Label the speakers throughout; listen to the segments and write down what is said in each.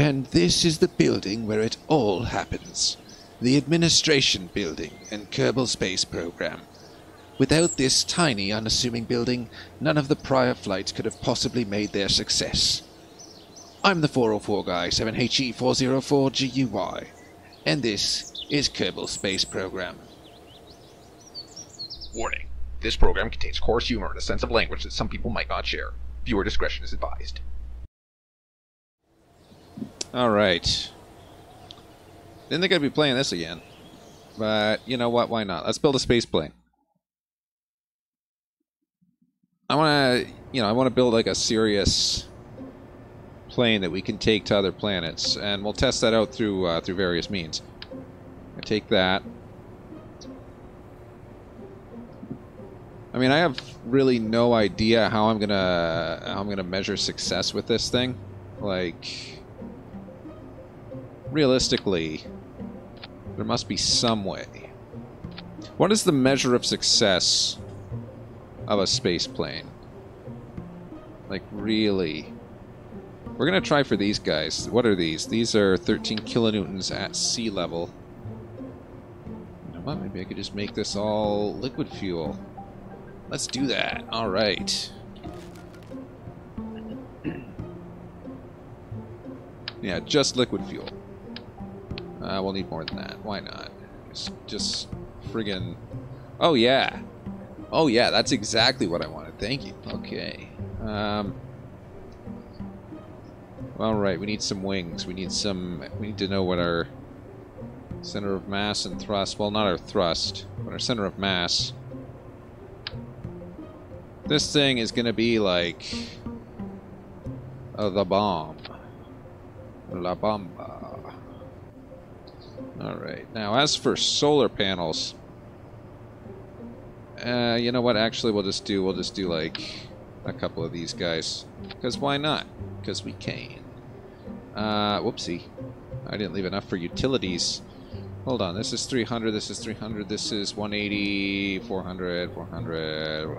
Speaker 1: And this is the building where it all happens. The administration building and Kerbal space program. Without this tiny, unassuming building, none of the prior flights could have possibly made their success. I'm the 404 guy, 7HE404GUY, and this is Kerbal Space Program.
Speaker 2: Warning. This program contains coarse humor and a sense of language that some people might not share. Viewer discretion is advised.
Speaker 3: Alright. Didn't think I'd be playing this again. But, you know what, why not? Let's build a space plane. I want to build like a serious plane that we can take to other planets, and we'll test that out through various means. I take that. I mean, I have really no idea how I'm gonna measure success with this thing. Like, realistically, there must be some way. What is the measure of success of a space plane? Like, really? We're gonna try for these guys. What are these? These are 13 kilonewtons at sea level. You know what? Maybe I could just make this all liquid fuel. Let's do that. Alright. Yeah, just liquid fuel. We'll need more than that. Why not? Just friggin... Oh, yeah. Oh, yeah, that's exactly what I wanted. Thank you. Okay. Alright, we need some wings. We need to know what our center of mass and thrust... Well, not our thrust, but our center of mass. This thing is gonna be like... the bomb. La Bomba. Alright, now as for solar panels... you know what, actually we'll just do like a couple of these guys. Because why not? Because we can. Whoopsie. I didn't leave enough for utilities. Hold on, this is 300, this is 300, this is 180, 400, 400...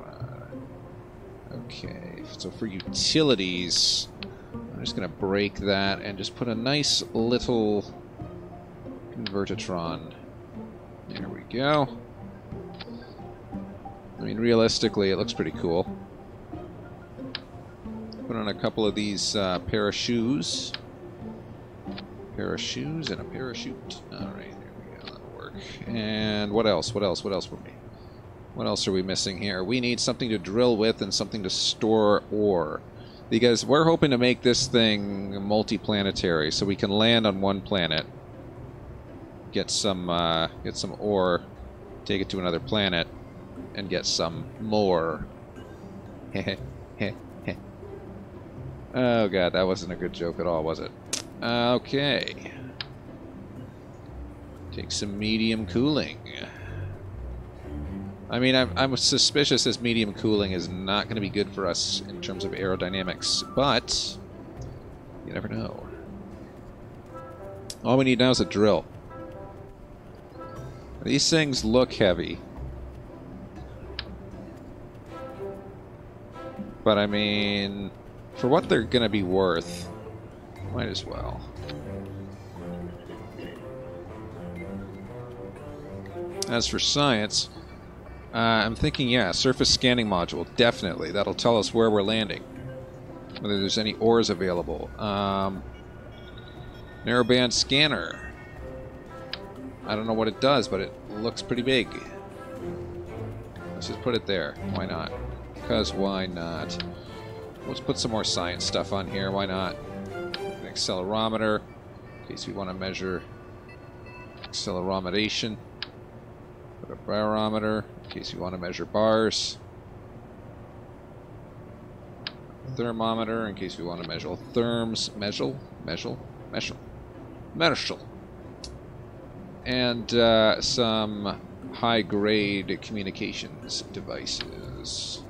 Speaker 3: Okay, so for utilities, I'm just going to break that and just put a nice little convertitron. There we go. I mean, realistically, it looks pretty cool. Put on a couple of these pair of shoes. Pair of shoes and a parachute. Alright, there we go, that'll work. And what else? What else? What else for me? What else are we missing here? We need something to drill with and something to store ore. Because we're hoping to make this thing multi-planetary, so we can land on one planet, get some ore, take it to another planet, and get some more. Oh god, that wasn't a good joke at all, was it? Okay. Take some medium cooling. I mean, I'm suspicious this medium cooling is not going to be good for us in terms of aerodynamics, but you never know. All we need now is a drill. These things look heavy. But I mean, for what they're going to be worth, might as well. As for science... I'm thinking, yeah, surface scanning module, definitely. That'll tell us where we're landing. Whether there's any ores available. Narrowband scanner. I don't know what it does, but it looks pretty big. Let's just put it there. Why not? Because why not? Let's put some more science stuff on here. Why not? An accelerometer, in case we want to measure accelerometation. Put a barometer, in case you want to measure bars. Thermometer, in case we want to measure therms. Measure. And some high-grade communications devices.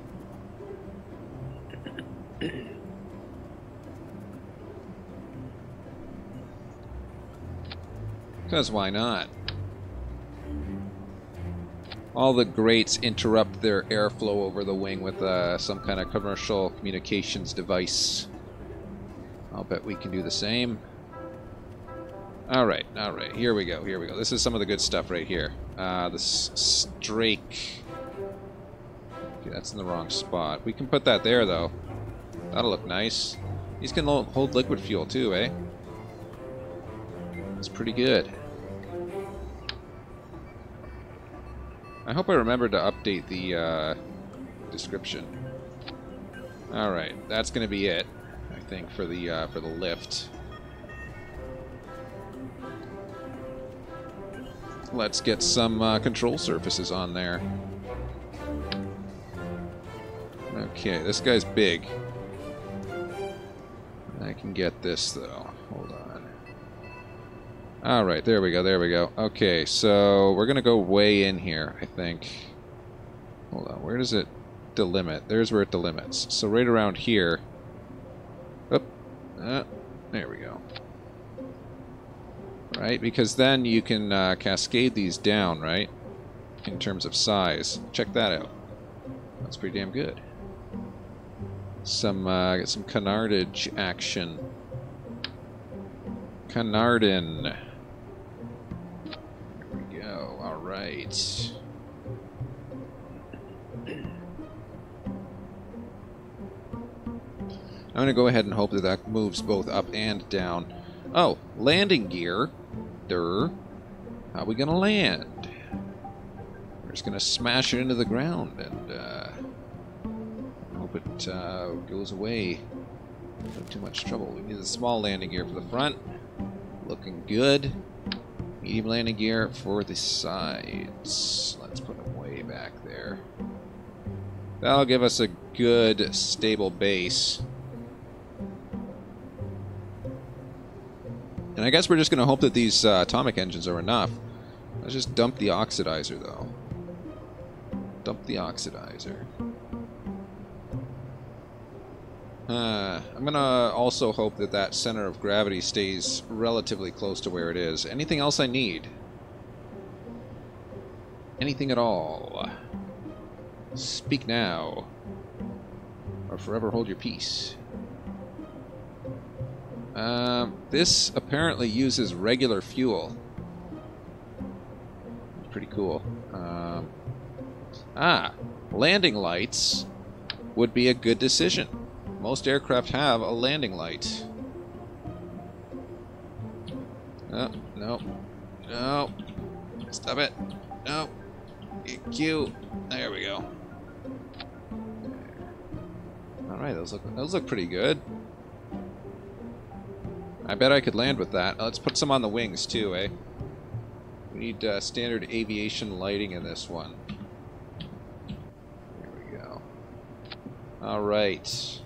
Speaker 3: Because why not? All the grates interrupt their airflow over the wing with some kind of commercial communications device. I'll bet we can do the same. Alright, here we go, This is some of the good stuff right here. The Strake. Okay, that's in the wrong spot. We can put that there, though. That'll look nice. These can hold liquid fuel, too, eh? It's pretty good. I hope I remember to update the description. Alright, that's going to be it, I think, for the lift. Let's get some control surfaces on there. Okay, this guy's big. I can get this, though. Hold on. Alright, there we go. Okay, so we're going to go way in here, I think. Hold on, where does it delimit? There's where it delimits. So right around here. Oop. There we go. Right, because then you can cascade these down, right? In terms of size. Check that out. That's pretty damn good. Get some canardage action. Canardin. There we go. Alright. I'm going to go ahead and hope that that moves both up and down. Oh, landing gear. How are we going to land? We're just going to smash it into the ground and hope it goes away without too much trouble. We need a small landing gear for the front. Looking good. Medium landing gear for the sides. Let's put them way back there. That'll give us a good, stable base. And I guess we're just going to hope that these atomic engines are enough. Let's just dump the oxidizer, though. Dump the oxidizer. I'm going to also hope that that center of gravity stays relatively close to where it is. Anything else I need? Anything at all? Speak now. Or forever hold your peace. This apparently uses regular fuel. Pretty cool. Landing lights would be a good decision. Most aircraft have a landing light. Oh, no. No. Stop it. No. Q. There we go. Alright, those look pretty good. I bet I could land with that. Let's put some on the wings too, eh? We need standard aviation lighting in this one. There we go. Alright.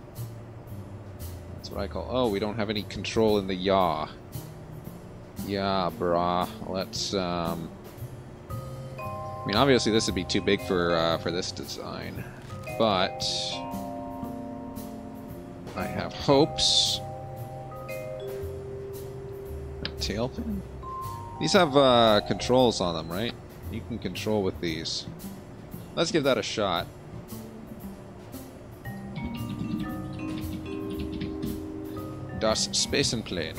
Speaker 3: That's what I call... Oh, we don't have any control in the yaw. Yeah, brah. Let's, I mean, obviously this would be too big for this design. But... I have hopes... Tail fin? These have controls on them, right? You can control with these. Let's give that a shot. Das SPACEPLANE.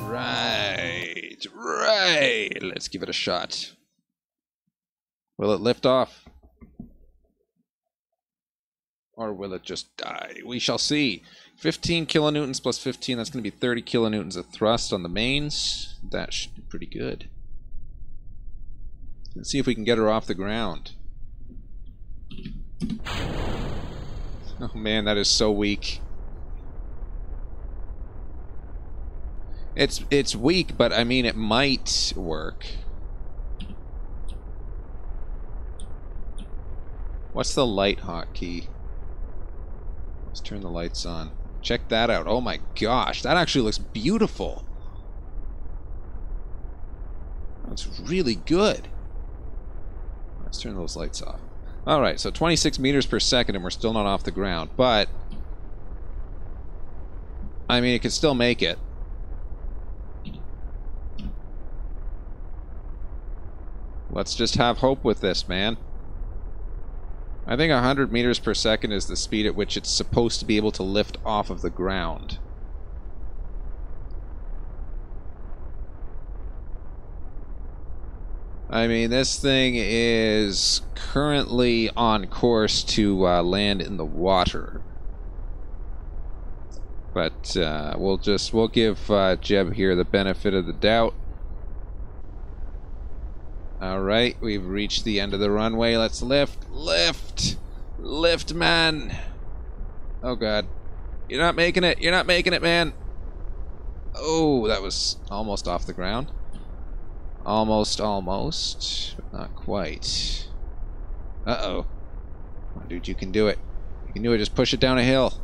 Speaker 3: Right. Let's give it a shot. Will it lift off? Or will it just die? We shall see. 15 kilonewtons plus 15, that's going to be 30 kilonewtons of thrust on the mains. That should be pretty good. Let's see if we can get her off the ground. Oh man, that is so weak. It's weak, but I mean it might work. What's the light hotkey? Let's turn the lights on. Check that out. Oh my gosh, that actually looks beautiful. That's really good. Let's turn those lights off. Alright, so 26 meters per second and we're still not off the ground, but I mean, it could still make it. Let's just have hope with this, man. I think 100 meters per second is the speed at which it's supposed to be able to lift off of the ground. I mean, this thing is currently on course to land in the water. But we'll give Jeb here the benefit of the doubt. Alright, we've reached the end of the runway. Let's lift. Lift! Lift, man! Oh god. You're not making it! You're not making it, man! Oh, that was almost off the ground. Almost, but not quite. Uh-oh. Come on, dude, you can do it. You can do it, just push it down a hill.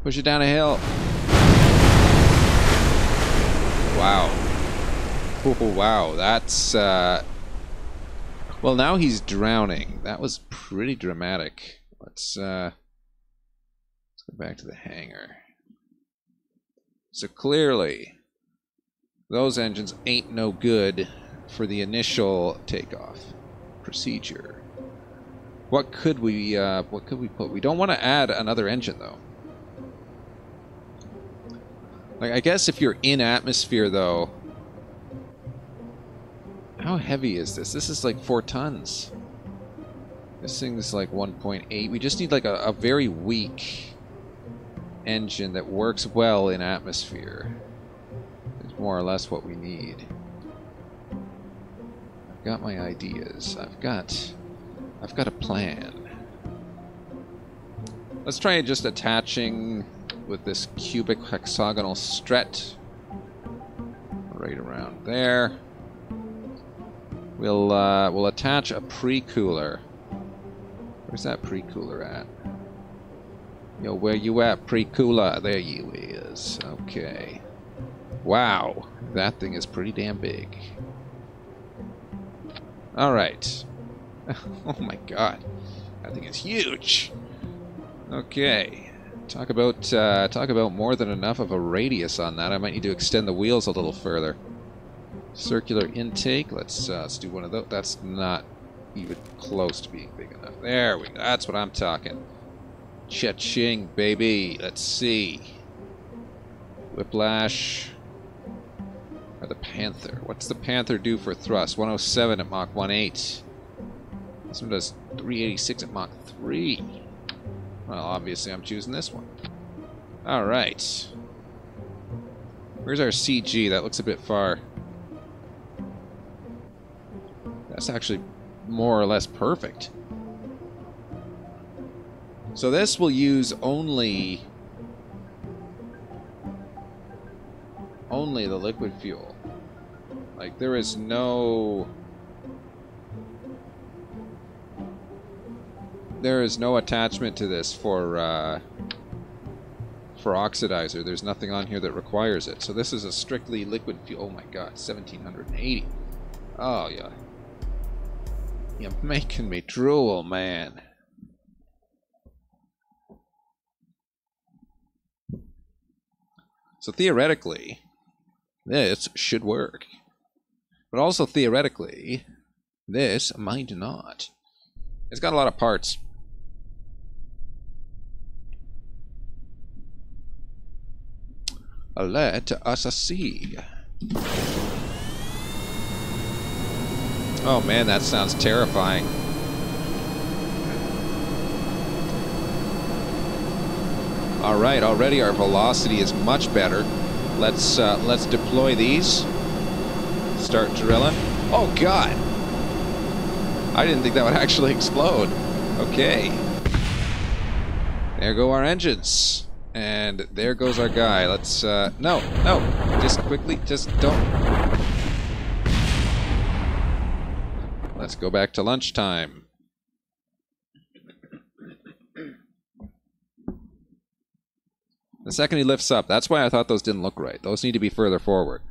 Speaker 3: Push it down a hill. Wow. Oh, wow, that's, well, now he's drowning. That was pretty dramatic. Let's go back to the hangar. So clearly, those engines ain't no good for the initial takeoff procedure. What could we put? We don't want to add another engine though. Like, I guess if you're in atmosphere though, how heavy is this? This is like 4 tons. This thing's like 1.8. We just need like a very weak engine that works well in atmosphere. It's more or less what we need. I've got my ideas. I've got a plan. Let's try just attaching with this cubic hexagonal strut right around there. We'll attach a pre-cooler. Where's that pre-cooler at? Yo, where you at, pre-cooler? There you is. Okay. Wow, that thing is pretty damn big. Alright. Oh my god. That thing is huge. Okay. Talk about more than enough of a radius on that. I might need to extend the wheels a little further. Circular intake. Let's do one of those. That's not even close to being big enough. There we go. That's what I'm talking. Cha-ching, baby. Let's see. Whiplash. Or the Panther. What's the Panther do for thrust? 107 at Mach 1.8. This one does 386 at Mach 3. Well, obviously I'm choosing this one. Alright. Where's our CG? That looks a bit far. That's actually more or less perfect. So this will use only the liquid fuel. Like, there is no attachment to this for oxidizer. There's nothing on here that requires it. So this is a strictly liquid fuel. Oh my god, 1780. Oh yeah. You're making me drool, man. So theoretically, this should work. But also theoretically, this might not. It's got a lot of parts. Let us see. Oh man, that sounds terrifying. Alright, already our velocity is much better. Let's deploy these. Start drilling. Oh god! I didn't think that would actually explode. Okay. There go our engines. And there goes our guy. Let's, no. Just quickly, just don't. Let's go back to lunchtime. The second he lifts up, that's why I thought those didn't look right. Those need to be further forward.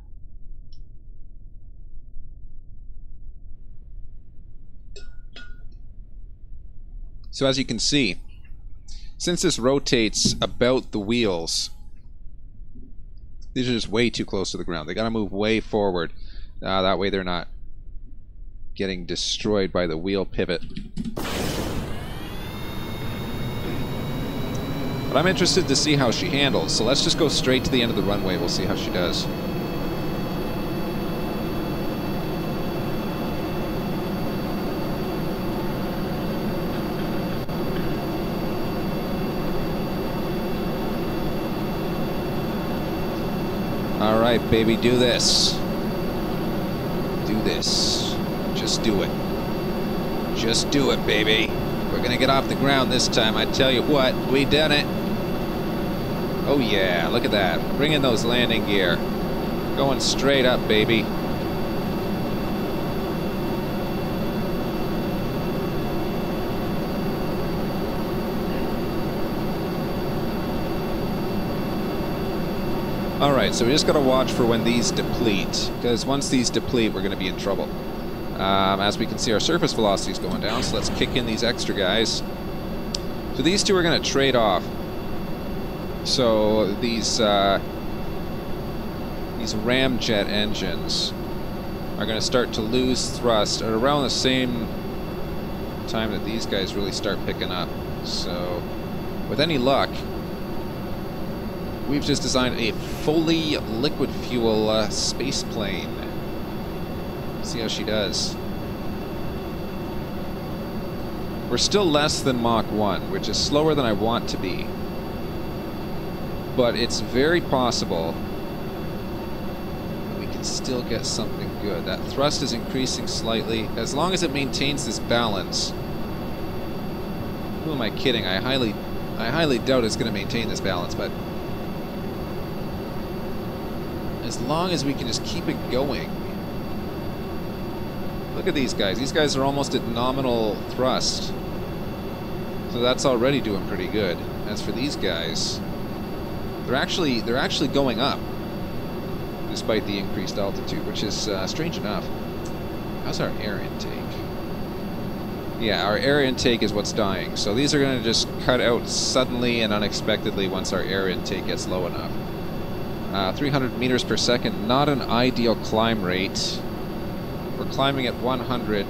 Speaker 3: So as you can see, since this rotates about the wheels, these are just way too close to the ground. They gotta move way forward. That way they're not getting destroyed by the wheel pivot. But I'm interested to see how she handles, so let's just go straight to the end of the runway. We'll see how she does. Alright, baby, do this. Do this. Just do it. Just do it, baby. We're gonna get off the ground this time, I tell you what. We done it. Oh yeah, look at that. Bring in those landing gear. Going straight up, baby. Alright, so we just gotta watch for when these deplete, because once these deplete, we're gonna be in trouble. As we can see, our surface velocity is going down, so let's kick in these extra guys. So these two are gonna trade off. So these ramjet engines are gonna start to lose thrust at around the same time that these guys really start picking up. So, with any luck, we've just designed a fully liquid fuel space plane. See how she does. We're still less than Mach 1, which is slower than I want to be. But it's very possible that we can still get something good. That thrust is increasing slightly. As long as it maintains this balance. Who am I kidding? I highly doubt it's going to maintain this balance, but as long as we can just keep it going. Look at these guys. These guys are almost at nominal thrust. So that's already doing pretty good. As for these guys, they're actually going up despite the increased altitude, which is strange enough. How's our air intake? Yeah, our air intake is what's dying. So these are going to just cut out suddenly and unexpectedly once our air intake gets low enough. 300 meters per second, not an ideal climb rate. We're climbing at 100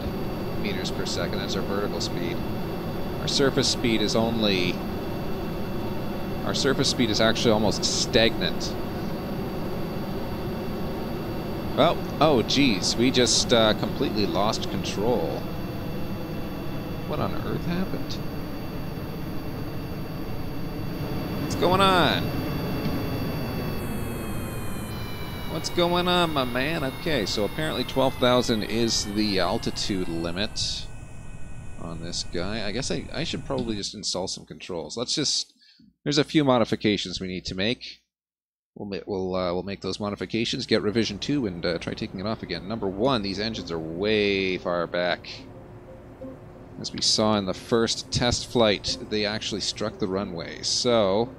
Speaker 3: meters per second. That's our vertical speed. Our surface speed is only... Our surface speed is actually almost stagnant. Well, oh geez, we just completely lost control. What on earth happened? What's going on? What's going on, my man? Okay, so apparently 12,000 is the altitude limit on this guy. I guess I should probably just install some controls. Let's just... There's a few modifications we need to make. We'll make those modifications, get revision 2, and try taking it off again. Number 1, these engines are way far back. As we saw in the first test flight, they actually struck the runway. So,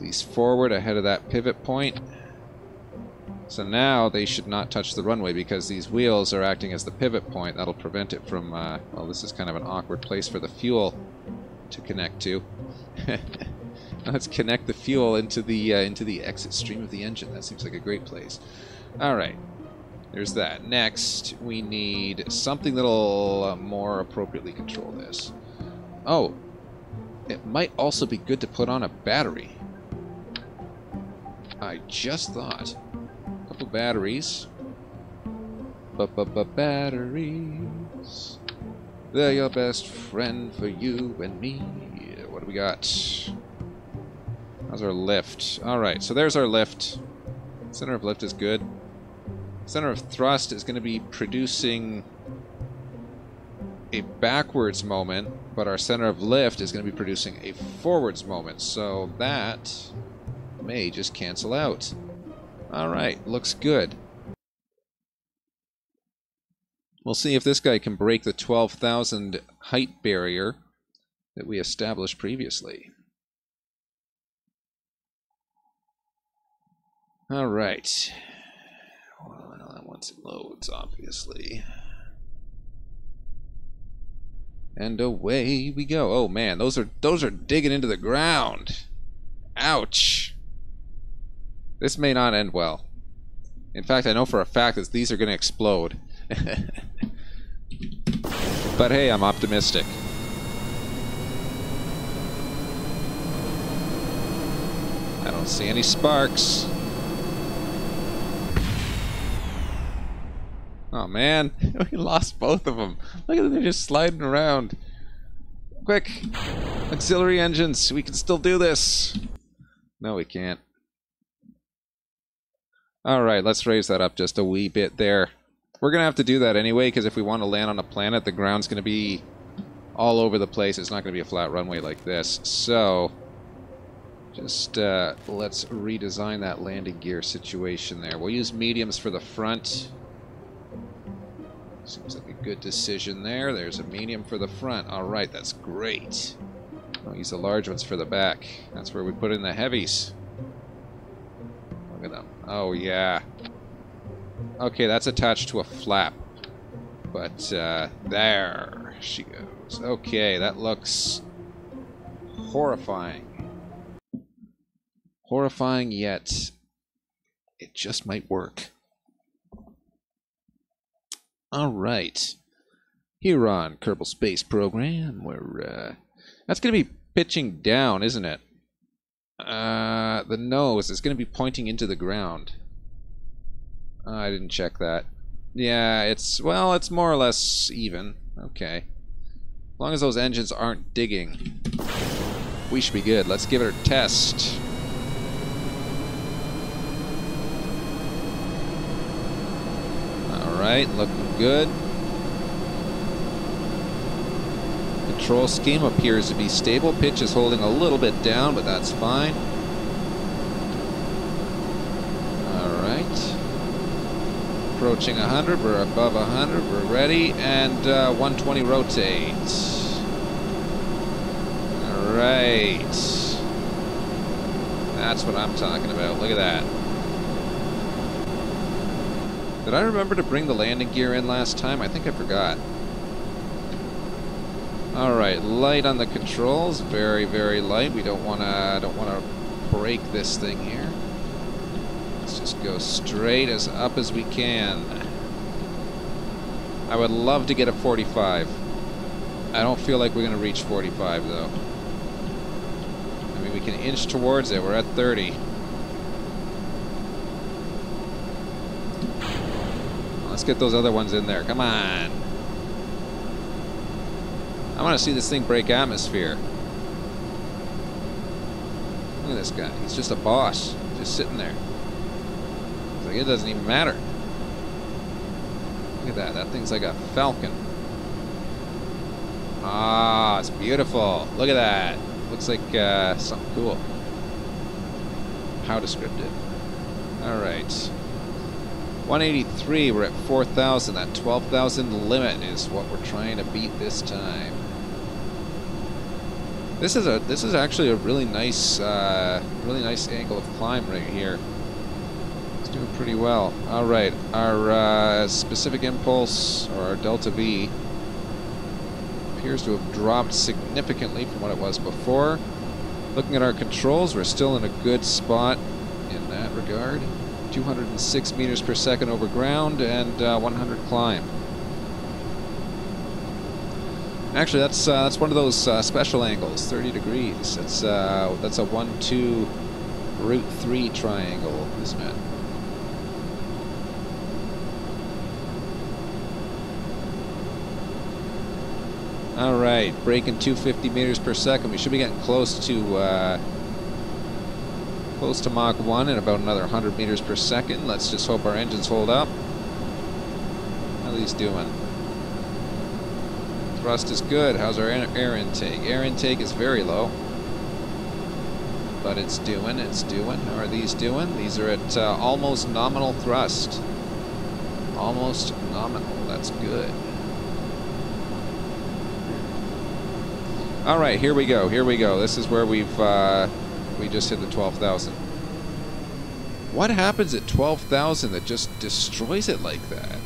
Speaker 3: these forward ahead of that pivot point. So now they should not touch the runway because these wheels are acting as the pivot point. That'll prevent it from, well, this is kind of an awkward place for the fuel to connect to. Let's connect the fuel into the exit stream of the engine. That seems like a great place. Alright, there's that. Next, we need something that'll more appropriately control this. Oh, it might also be good to put on a battery. I just thought. Couple batteries. Batteries. They're your best friend for you and me. What do we got? How's our lift? Alright, so there's our lift. Center of lift is good. Center of thrust is going to be producing a backwards moment, but our center of lift is going to be producing a forwards moment, so that may just cancel out. Alright, looks good. We'll see if this guy can break the 12,000 height barrier that we established previously. Alright. Well, once it loads, obviously. And away we go. Oh man, those are digging into the ground. Ouch. This may not end well. In fact, I know for a fact that these are going to explode. But hey, I'm optimistic. I don't see any sparks. Oh man, we lost both of them. Look at them, they're just sliding around. Quick! Auxiliary engines, we can still do this! No, we can't. Alright, let's raise that up just a wee bit there. We're going to have to do that anyway, because if we want to land on a planet, the ground's going to be all over the place. It's not going to be a flat runway like this. So, just let's redesign that landing gear situation there. We'll use mediums for the front. Seems like a good decision there. There's a medium for the front. Alright, that's great. I'll use the large ones for the back. That's where we put in the heavies. Look at them. Oh, yeah. Okay, that's attached to a flap. But, there she goes. Okay, that looks horrifying. Horrifying, yet it just might work. Alright. Here on Kerbal Space Program, we're, that's going to be pitching down, isn't it? The nose is going to be pointing into the ground. I didn't check that. Yeah, it's, well, it's more or less even. Okay. As long as those engines aren't digging, we should be good. Let's give it a test. Alright, looking good. Control scheme appears to be stable. Pitch is holding a little bit down, but that's fine. Alright. Approaching 100, we're above 100, we're ready, and 120 rotate. Alright. That's what I'm talking about. Look at that. Did I remember to bring the landing gear in last time? I think I forgot. Alright, light on the controls, very, very light. We don't wanna break this thing here. Let's just go straight as up as we can. I would love to get a 45. I don't feel like we're gonna reach 45 though. I mean, we can inch towards it. We're at 30. Let's get those other ones in there. Come on. I want to see this thing break atmosphere. Look at this guy. He's just a boss. Just sitting there. It's like it doesn't even matter. Look at that. That thing's like a falcon. Ah, it's beautiful. Look at that. Looks like something cool. How descriptive. Alright. 183, we're at 4,000. That 12,000 limit is what we're trying to beat this time. This is actually a really nice angle of climb right here. It's doing pretty well. All right, our specific impulse, or our delta V, appears to have dropped significantly from what it was before. Looking at our controls, we're still in a good spot in that regard. 206 meters per second over ground and 100 climb. Actually, that's one of those special angles, 30 degrees. That's a 1-2 root 3 triangle, isn't it? All right, braking 250 meters per second. We should be getting close to Mach 1 in about another 100 meters per second. Let's just hope our engines hold up. How are these doing? Thrust is good. How's our air intake? Air intake is very low. But it's doing. How are these doing? These are at almost nominal thrust. Almost nominal. That's good. Alright, here we go. This is where we just hit the 12,000. What happens at 12,000 that just destroys it like that?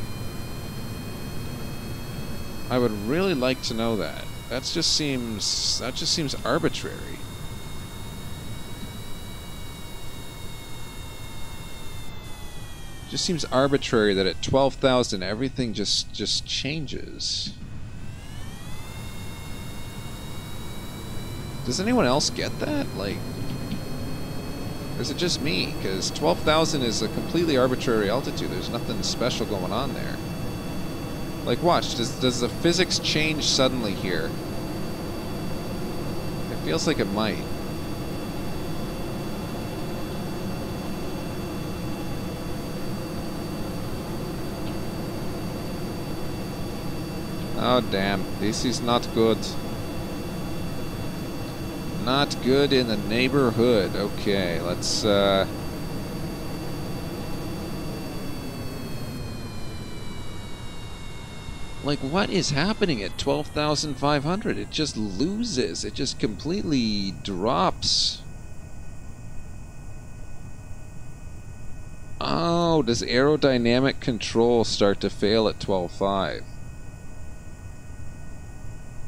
Speaker 3: I would really like to know that. That just seems arbitrary. It just seems arbitrary that at 12,000 everything just changes. Does anyone else get that? Like, or is it just me? Because 12,000 is a completely arbitrary altitude. There's nothing special going on there. Like, watch. Does the physics change suddenly here? It feels like it might. Oh damn, this is not good. Not good in the neighborhood. Okay, let's like, what is happening at 12,500? It just loses. It just completely drops. Oh, does aerodynamic control start to fail at 12.5?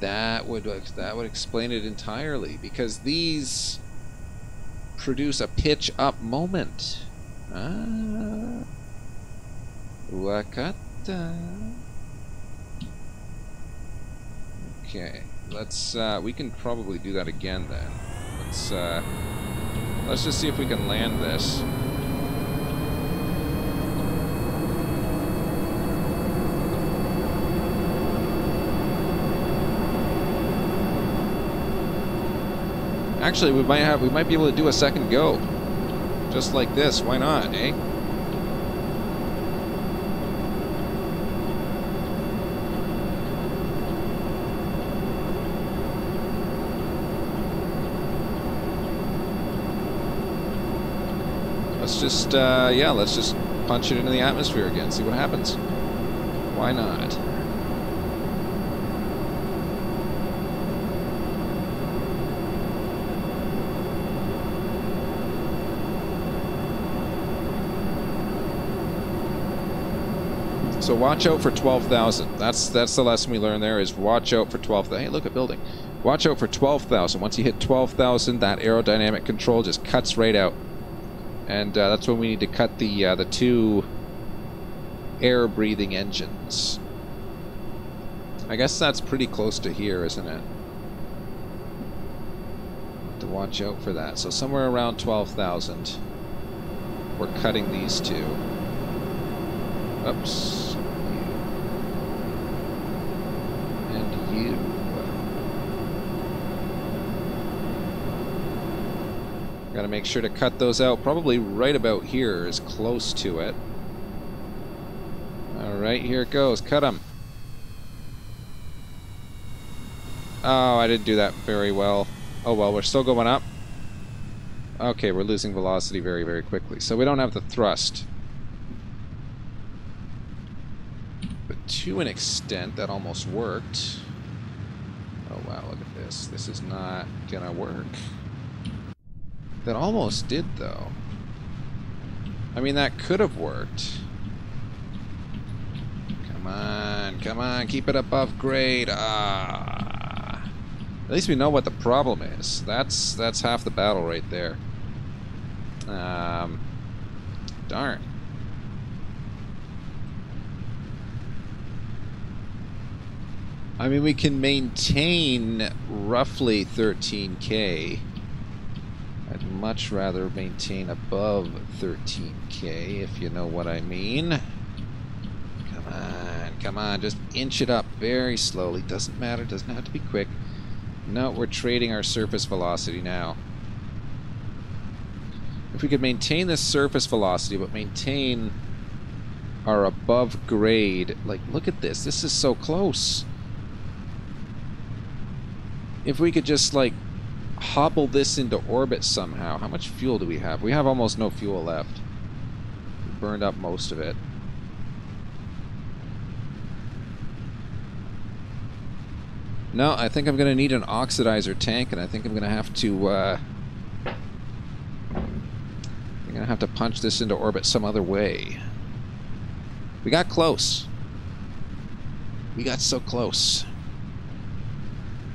Speaker 3: That would explain it entirely, because these produce a pitch up moment. Ah, wakata. Okay, let's we can probably do that again then. Let's just see if we can land this. Actually, we might be able to do a second go. Just like this, why not, eh? Let's just, yeah, let's just punch it into the atmosphere again, see what happens. Why not? So watch out for 12,000. That's the lesson we learned there, is watch out for 12,000. Hey, look, a building. Watch out for 12,000. Once you hit 12,000, that aerodynamic control just cuts right out. And that's when we need to cut the two air-breathing engines. I guess that's pretty close to here, isn't it? Have to watch out for that. So somewhere around 12,000, we're cutting these two. Oops. And you. Gotta make sure to cut those out. Probably right about here is close to it. Alright, here it goes. Cut them. Oh, I didn't do that very well. Oh well, we're still going up. Okay, we're losing velocity very, very quickly. So we don't have the thrust. But to an extent, that almost worked. Oh wow, look at this. This is not gonna work. That almost did, though. I mean, that could have worked. Come on, keep it above grade. Ah. At least we know what the problem is. That's half the battle right there. Darn. I mean, we can maintain roughly 13K. I'd much rather maintain above 13K, if you know what I mean. Come on, just inch it up very slowly. Doesn't matter, doesn't have to be quick. No, we're trading our surface velocity now. If we could maintain this surface velocity, but maintain our above grade, like, look at this. This is so close. If we could just, like, hobble this into orbit somehow. How much fuel do we have? We have almost no fuel left. We burned up most of it. No, I think I'm going to need an oxidizer tank, and I think I'm going to have to punch this into orbit some other way. We got close. We got so close.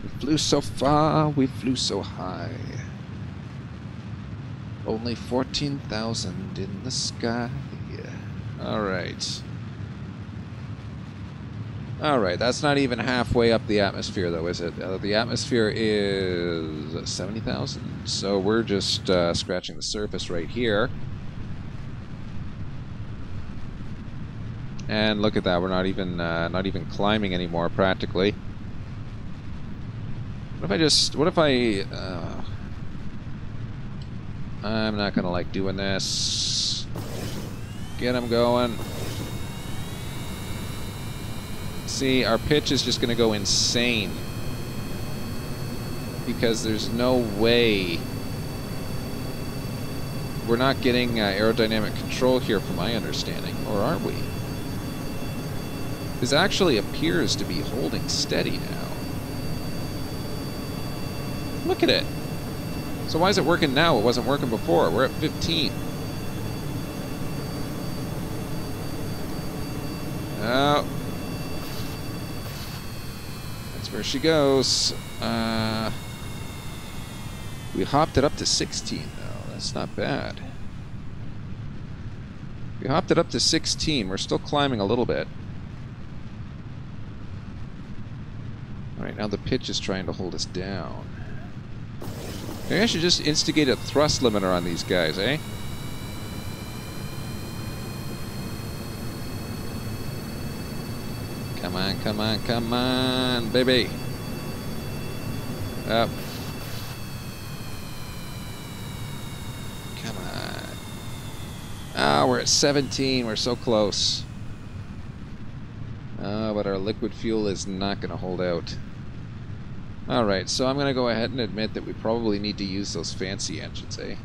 Speaker 3: We flew so far, we flew so high. Only 14,000 in the sky. Alright. Alright, that's not even halfway up the atmosphere, though, is it? The atmosphere is 70,000, so we're just scratching the surface right here. And look at that, we're not even climbing anymore, practically. What if I I'm not gonna like doing this. Get him going. See, our pitch is just going to go insane. Because there's no way... We're not getting aerodynamic control here from my understanding, or are we? This actually appears to be holding steady now. Look at it! So why is it working now? It wasn't working before. We're at 15. Oh. That's where she goes. We hopped it up to 16, though. That's not bad. We hopped it up to 16. We're still climbing a little bit. Alright, now the pitch is trying to hold us down. Maybe I should just instigate a thrust limiter on these guys, eh? Come on, come on, come on, baby. Up. Come on. Ah, we're at 17. We're so close. But our liquid fuel is not going to hold out. Alright, so I'm going to go ahead and admit that we probably need to use those fancy engines, eh?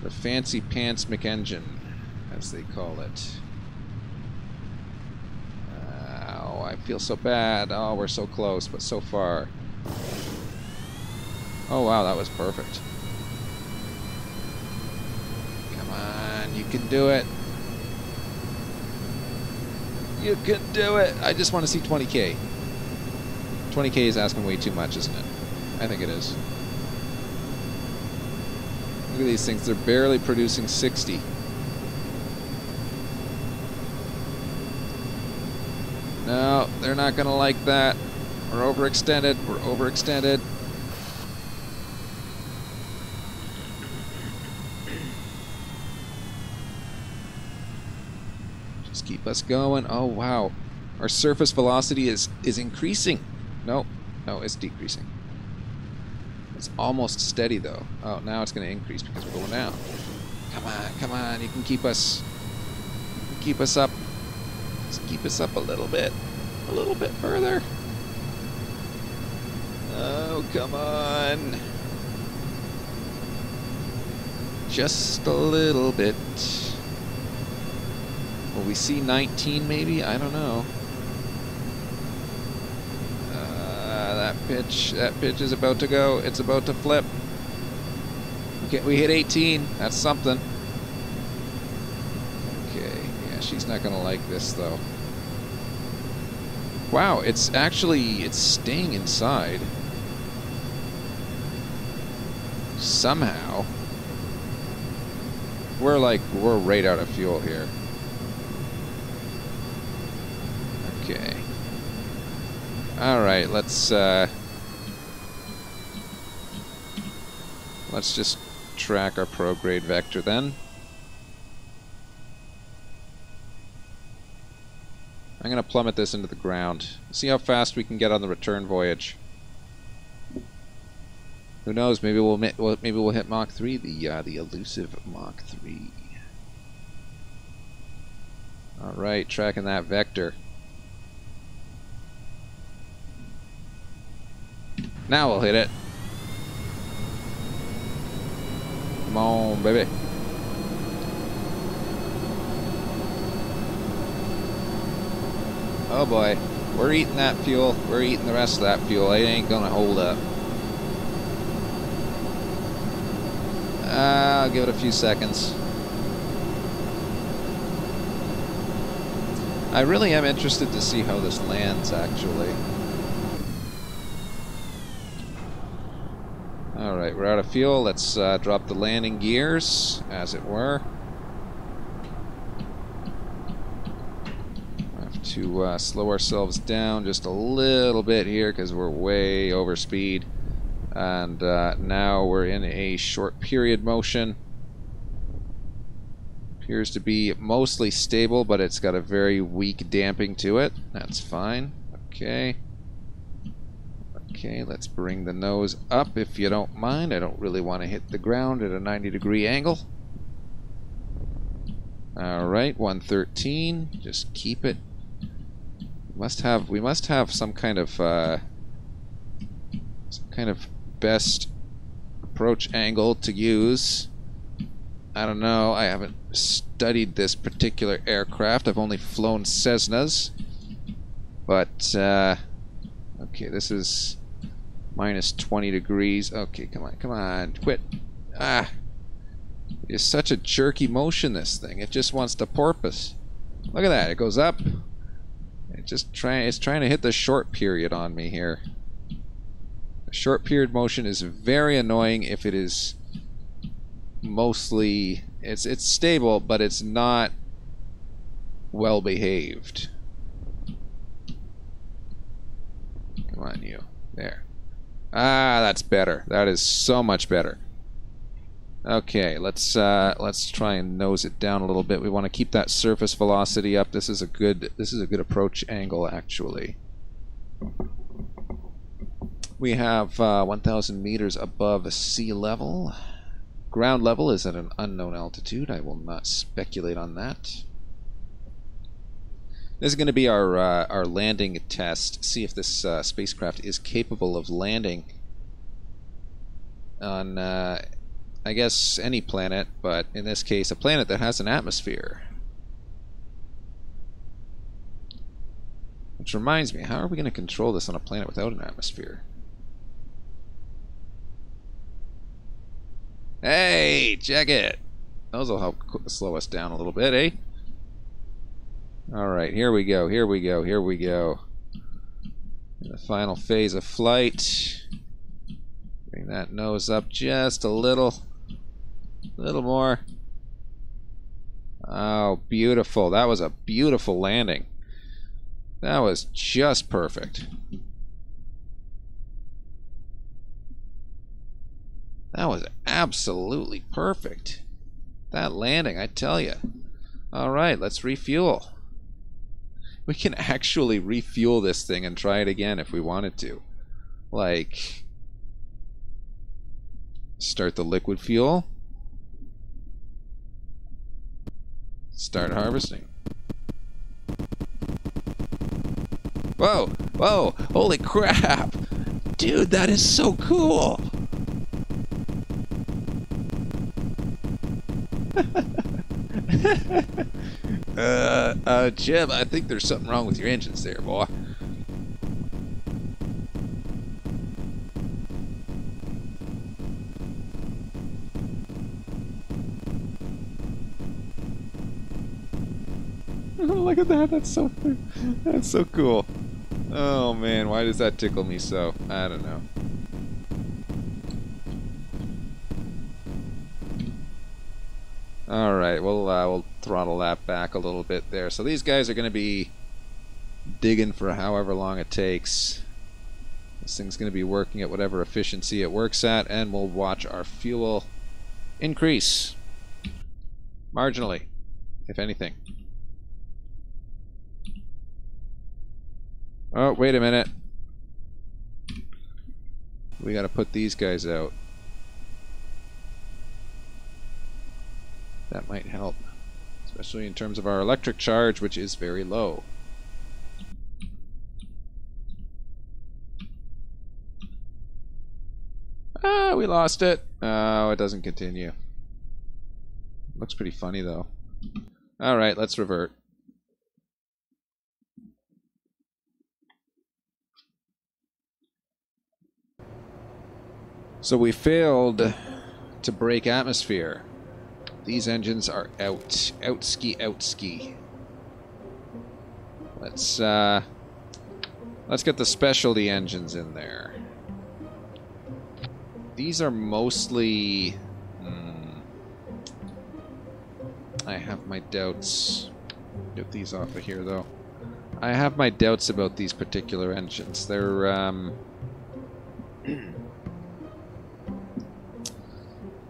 Speaker 3: The fancy pants McEngine, as they call it. Oh, I feel so bad. Oh, we're so close, but so far. Oh, wow, that was perfect. Come on, you can do it. You can do it. I just want to see 20K. 20K is asking way too much, isn't it? I think it is. Look at these things. They're barely producing 60. No, they're not going to like that. We're overextended. We're overextended. Just keep us going. Oh, wow. Our surface velocity is increasing. No, no, it's decreasing. It's almost steady, though. Oh, now it's going to increase because we're going down. Come on, you can keep us... keep us up. Just keep us up a little bit further. Oh, come on. Just a little bit. Will we see 19 maybe? I don't know. That pitch is about to go. It's about to flip. Okay, we hit 18. That's something. Okay, yeah, she's not gonna like this though. Wow, it's staying inside. Somehow. We're right out of fuel here. Okay. Alright, let's just track our prograde vector then. I'm going to plummet this into the ground. See how fast we can get on the return voyage. Who knows, maybe we'll hit Mach 3, the elusive Mach 3. Alright, tracking that vector. Now we'll hit it. Come on, baby. Oh boy. We're eating that fuel. We're eating the rest of that fuel. It ain't gonna hold up. I'll give it a few seconds. I really am interested to see how this lands, actually. Alright, we're out of fuel. Let's drop the landing gears, as it were. Have to slow ourselves down just a little bit here because we're way over speed. And now we're in a short period motion. Appears to be mostly stable, but it's got a very weak damping to it. That's fine. Okay. Okay, let's bring the nose up if you don't mind. I don't really want to hit the ground at a 90-degree angle. Alright, 113. Just keep it We must have some kind of best approach angle to use. I don't know. I haven't studied this particular aircraft. I've only flown Cessnas. But okay, this is minus 20 degrees. Okay, come on, quit. Ah, it's such a jerky motion, this thing. It just wants to porpoise. Look at that. It goes up. It's trying to hit the short period on me here. The short period motion is very annoying if it is mostly it's stable, but it's not well behaved. Come on, you. There. Ah, that's better. That is so much better. Okay, let's try and nose it down a little bit. We want to keep that surface velocity up. This is a good approach angle, actually. We have 1,000 meters above sea level. Ground level is at an unknown altitude. I will not speculate on that. This is going to be our landing test. See if this spacecraft is capable of landing on, I guess, any planet, but in this case, a planet that has an atmosphere. Which reminds me, how are we going to control this on a planet without an atmosphere? Hey, check it! Those will help slow us down a little bit, eh? Alright, here we go, here we go, here we go. In the final phase of flight. Bring that nose up just a little more. Oh, beautiful. That was a beautiful landing. That was just perfect. That was absolutely perfect. That landing, I tell you. Alright, let's refuel. We can actually refuel this thing and try it again if we wanted to. Like, start the liquid fuel. Start harvesting. Whoa! Whoa! Holy crap! Dude, that is so cool! Jim, I think there's something wrong with your engines there, boy. Look at that, that's so cool. Oh man, why does that tickle me so? I don't know. Alright, we'll throttle that back a little bit there. So these guys are going to be digging for however long it takes. This thing's going to be working at whatever efficiency it works at, and we'll watch our fuel increase. Marginally, if anything. Oh, wait a minute. We got to put these guys out. That might help, especially in terms of our electric charge, which is very low. Ah, we lost it. Oh, it doesn't continue. Looks pretty funny, though. Alright, let's revert. So we failed to break atmosphere. These engines are out. Out-ski, out-ski. Let's get the specialty engines in there. These are mostly... I have my doubts. Get these off of here, though. I have my doubts about these particular engines. They're,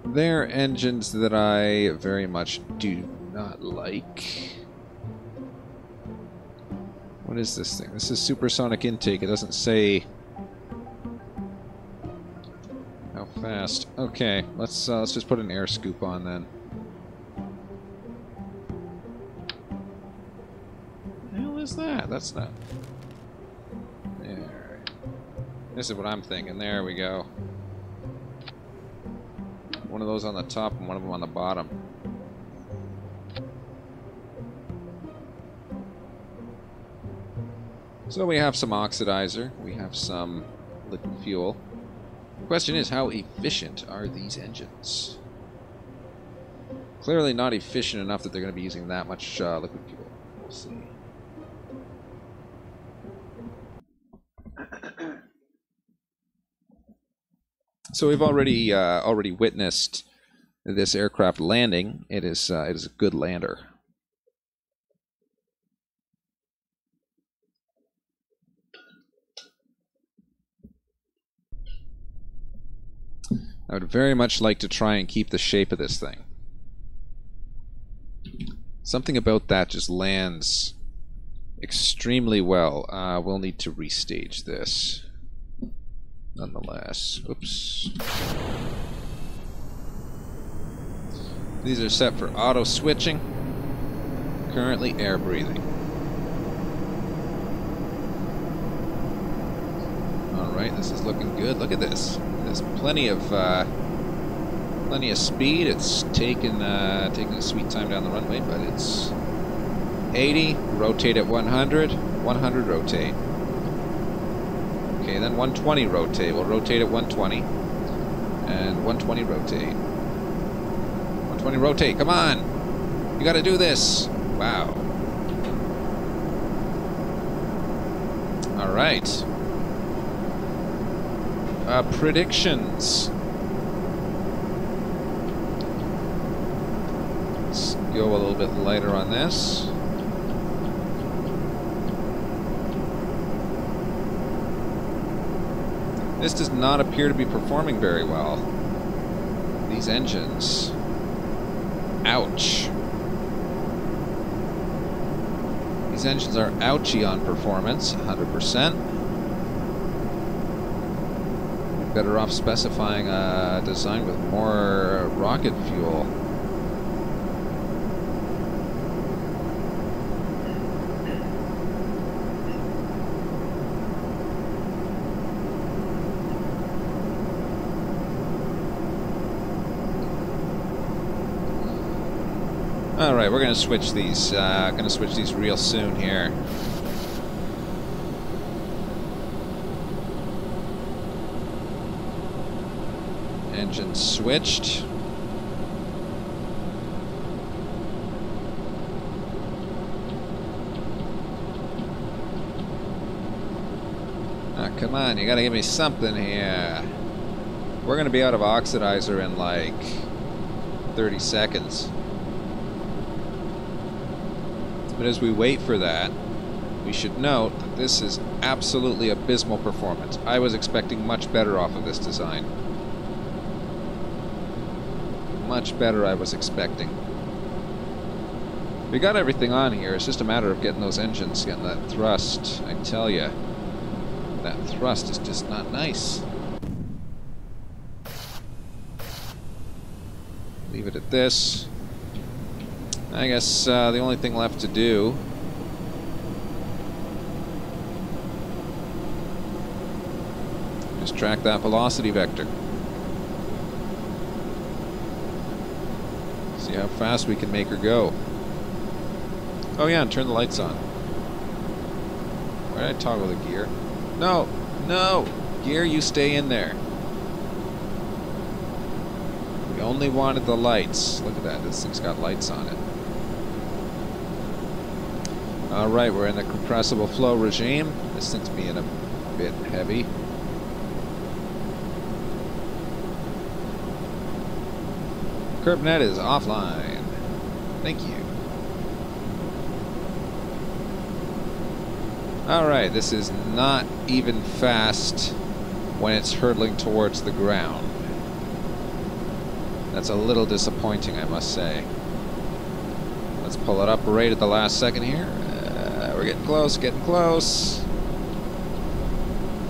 Speaker 3: they're engines that I very much do not like. What is this thing? This is supersonic intake. It doesn't say how fast. Okay, let's just put an air scoop on then. What the hell is that? That's not. There. This is what I'm thinking. There we go. One of those on the top and one of them on the bottom. So we have some oxidizer. We have some liquid fuel. The question is, how efficient are these engines? Clearly not efficient enough that they're going to be using that much liquid fuel. We'll see. So we've already witnessed this aircraft landing. It is a good lander. I would very much like to try and keep the shape of this thing. Something about that just lands extremely well. We'll need to restage this. Nonetheless. Oops. These are set for auto switching. Currently air breathing. Alright, this is looking good. Look at this. There's plenty of speed. It's taking a sweet time down the runway, but it's 80, rotate at 100, 100 rotate. Okay, then 120 rotate. We'll rotate at 120. And 120 rotate. 120 rotate, come on! You gotta do this! Wow. Alright. Predictions. Let's go a little bit lighter on this. This does not appear to be performing very well. These engines. Ouch. These engines are ouchy on performance, 100%. Better off specifying a design with more rocket fuel. Alright, we're gonna switch these. Gonna switch these real soon here. Engine switched. Ah, come on, you gotta give me something here. We're gonna be out of oxidizer in like 30 seconds. But as we wait for that, we should note that this is absolutely abysmal performance. I was expecting much better off of this design. Much better I was expecting. We got everything on here, it's just a matter of getting those engines, getting that thrust. I tell you, that thrust is just not nice. Leave it at this. I guess the only thing left to do is track that velocity vector. See how fast we can make her go. Oh yeah, and turn the lights on. Why did I toggle the gear? No! No! Gear, you stay in there. We only wanted the lights. Look at that, this thing's got lights on it. Alright, we're in the compressible flow regime. This thing's being a bit heavy. CurbNet is offline. Thank you. Alright, this is not even fast when it's hurtling towards the ground. That's a little disappointing, I must say. Let's pull it up right at the last second here. We're getting close, getting close.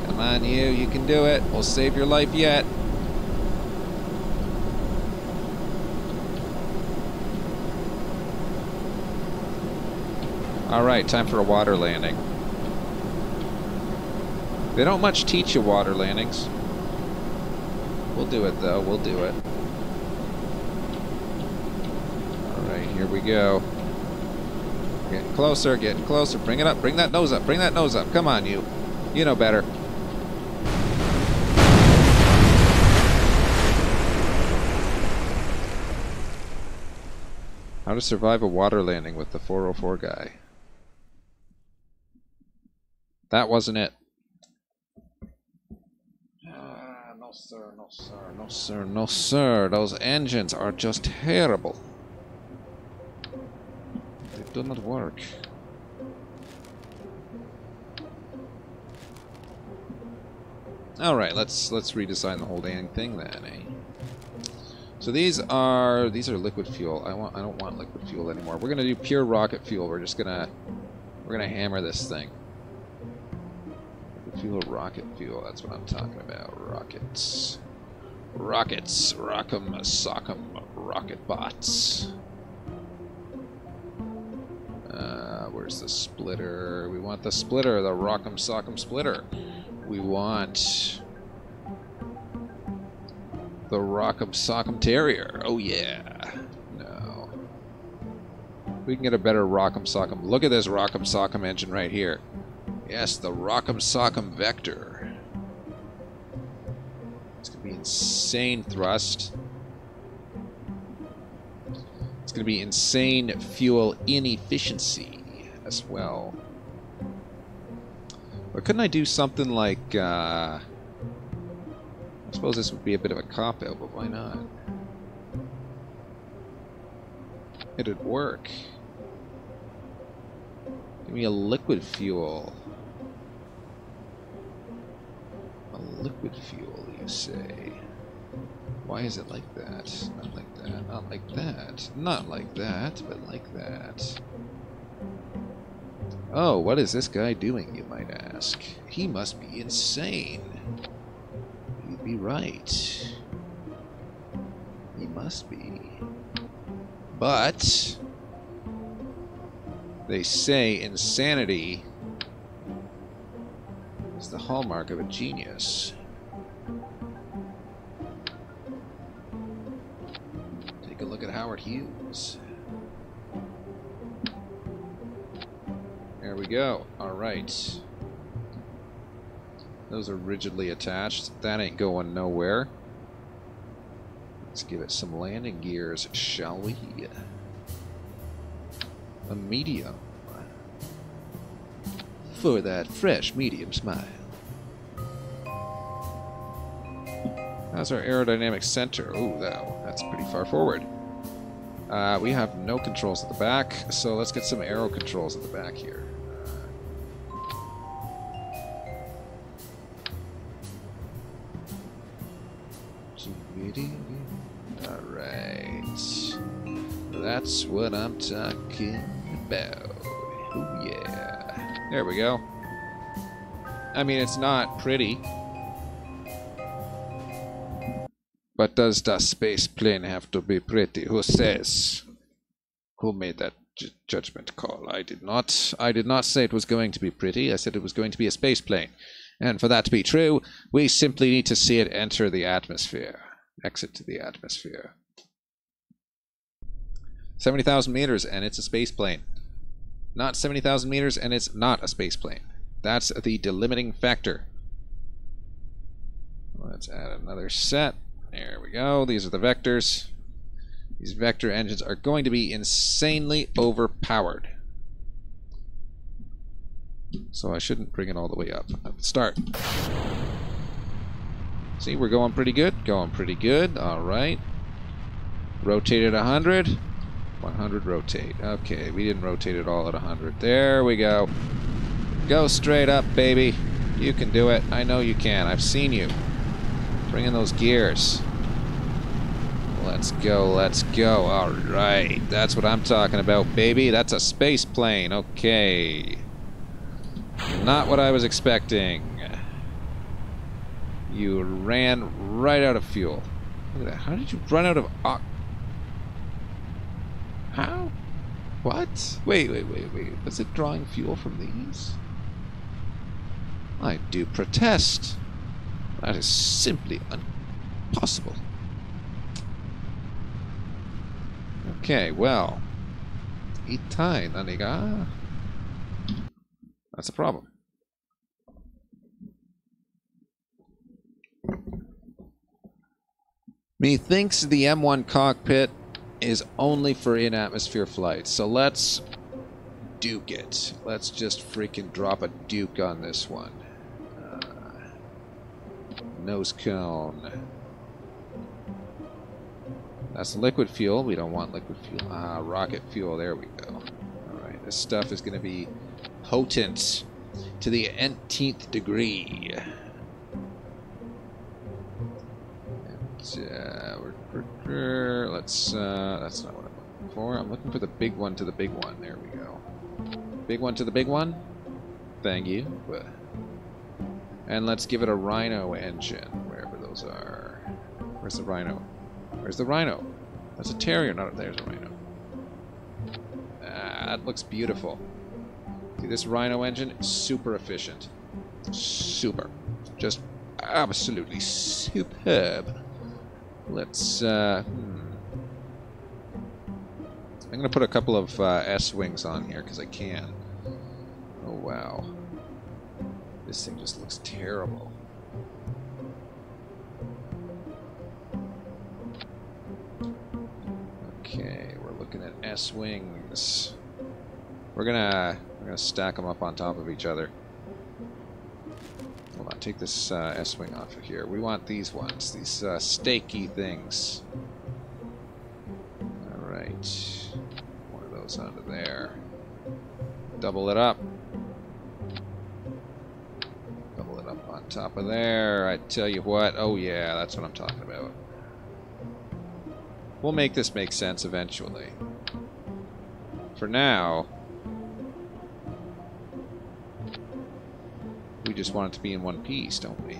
Speaker 3: Come on, you can do it. We'll save your life yet. Alright, time for a water landing. They don't much teach you water landings. We'll do it, though. We'll do it. Alright, here we go. Getting closer, getting closer. Bring it up. Bring that nose up. Bring that nose up. Come on, you. You know better. How to survive a water landing with the 404 guy. That wasn't it. No sir, no sir, no sir, no sir. Those engines are just terrible. They do not work. Alright, let's redesign the whole dang thing then, eh? So these are liquid fuel. I don't want liquid fuel anymore. We're gonna do pure rocket fuel. We're gonna hammer this thing. Liquid fuel, rocket fuel. That's what I'm talking about. Rockets, rockets, rock'em, sock'em, rocket bots. Where's the splitter? We want the splitter, the rock'em sock'em splitter. We want the rock'em sock'em terrier. Oh yeah. No. We can get a better rock'em sock'em. Look at this rock'em sock'em engine right here. Yes, the rock'em sock'em vector. It's gonna be insane thrust. It's gonna be insane fuel inefficiency as well. But couldn't I do something like, I suppose this would be a bit of a cop-out, but why not? It'd work. Give me a liquid fuel. A liquid fuel, you say? Why is it like that? Not like that, not like that. Not like that, but like that. Oh, what is this guy doing, you might ask? He must be insane. You'd be right. He must be. But they say insanity is the hallmark of a genius. Take a look at Howard Hughes. There we go. Alright. Those are rigidly attached. That ain't going nowhere. Let's give it some landing gears, shall we? A medium. For that fresh medium smile. How's our aerodynamic center? Ooh, that's pretty far forward. We have no controls at the back, so let's get some aero controls at the back here. Alright. That's what I'm talking about. Oh yeah. There we go. I mean, it's not pretty. But does the space plane have to be pretty? Who says? Who made that judgment call? I did not. I did not say it was going to be pretty. I said it was going to be a space plane. And for that to be true, we simply need to see it enter the atmosphere. Exit to the atmosphere. 70,000 meters and it's a space plane. Not 70,000 meters and it's not a space plane. That's the delimiting factor. Let's add another set. There we go. These are the vectors. These vector engines are going to be insanely overpowered. So I shouldn't bring it all the way up at the start. See, we're going pretty good. Going pretty good. All right. Rotate at 100. 100 rotate. Okay, we didn't rotate it all at 100. There we go. Go straight up, baby. You can do it. I know you can. I've seen you. Bring in those gears. Let's go, let's go. All right. That's what I'm talking about, baby. That's a space plane. Okay. Not what I was expecting. You ran right out of fuel. Look at that. How did you run out of... How? What? Wait. Was it drawing fuel from these?
Speaker 1: I do protest. That is simply impossible. Okay, well. Itai, naniga? That's a problem. Methinks the M1 cockpit is only for in-atmosphere flights, so let's duke it. Let's just freaking drop a duke on this one. Nose cone. That's liquid fuel. We don't want liquid fuel. Rocket fuel. There we go. Alright, this stuff is going to be potent to the nth degree. Let's, that's not what I'm looking for. I'm looking for the big one to the big one. There we go. Big one to the big one. Thank you. And let's give it a Rhino engine, wherever those are. Where's the Rhino? Where's the Rhino? That's a Terrier. Not there's a Rhino. That looks beautiful. See, this Rhino engine is super efficient. Super. Just absolutely superb. Let's, I'm going to put a couple of S-wings on here, because I can. Oh, wow. This thing just looks terrible. Okay, we're looking at S-wings. We're gonna stack them up on top of each other. Hold on, take this S-wing off of here. We want these ones, these stakey things. Alright. One of those onto there. Double it up. Double it up on top of there. I tell you what. Oh yeah, that's what I'm talking about. We'll make this make sense eventually. For now, we just want it to be in one piece, don't we?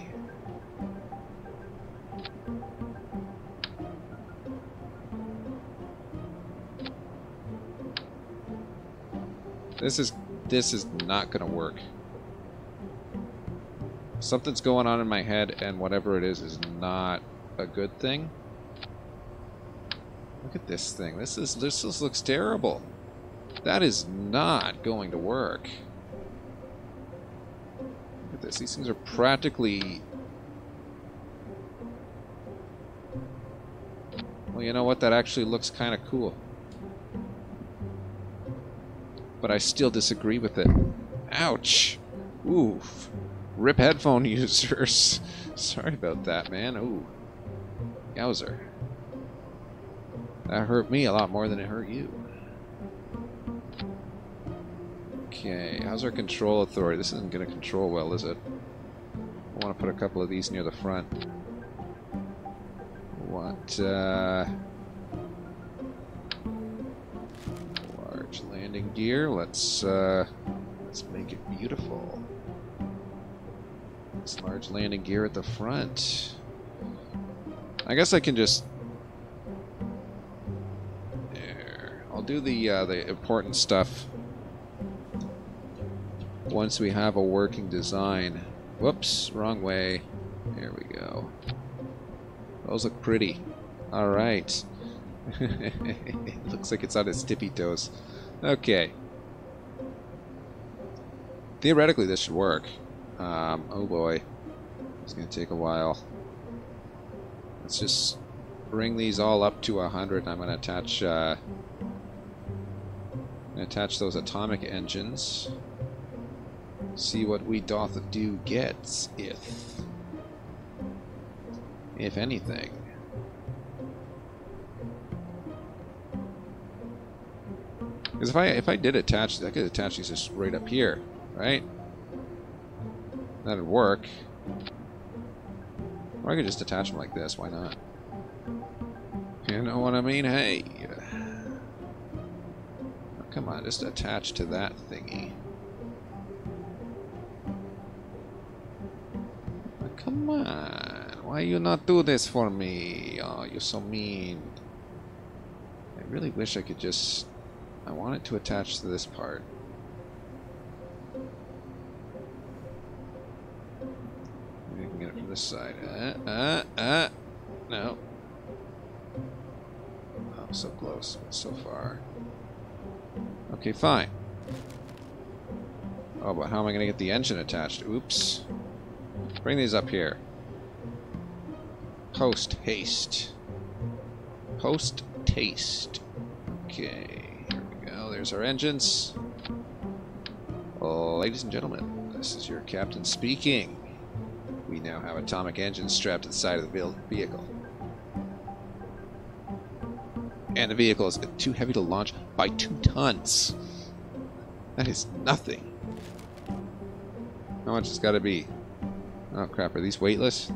Speaker 1: This is not gonna work. Something's going on in my head, and whatever it is not a good thing. Look at this thing. This looks terrible. That is not going to work. Look at this. These things are practically... Well, you know what? That actually looks kind of cool. But I still disagree with it. Ouch! Oof. Rip headphone users. Sorry about that, man. Ooh. Yowzer. That hurt me a lot more than it hurt you. Okay, how's our control authority? This isn't going to control well, is it? I want to put a couple of these near the front. What, large landing gear. Let's make it beautiful. This large landing gear at the front. I guess I can just... There. I'll do the important stuff once we have a working design. Whoops, wrong way. There we go. Those look pretty. Alright. It looks like it's on its tippy toes. Okay. Theoretically, this should work. Oh boy. It's going to take a while. Let's just bring these all up to 100. I'm going to attach those atomic engines. See what we doth do gets, if anything. Because if I did attach, I could attach these just right up here, right? That'd work. Or I could just attach them like this. Why not? You know what I mean? Hey, oh, come on, just attach to that thingy. Come on, why you not do this for me? Oh, you're so mean. I really wish I could just... I want it to attach to this part.
Speaker 3: this side. No. Oh, so close, but so far. Okay, fine. Oh, but how am I going to get the engine attached? Oops. Bring these up here. Post haste. Post taste. Okay, here we go. There's our engines. Ladies and gentlemen, this is your captain speaking. We now have atomic engines strapped to the side of the vehicle. And the vehicle is too heavy to launch by 2 tons. That is nothing. How much it's got to be? Oh crap, are these weightless?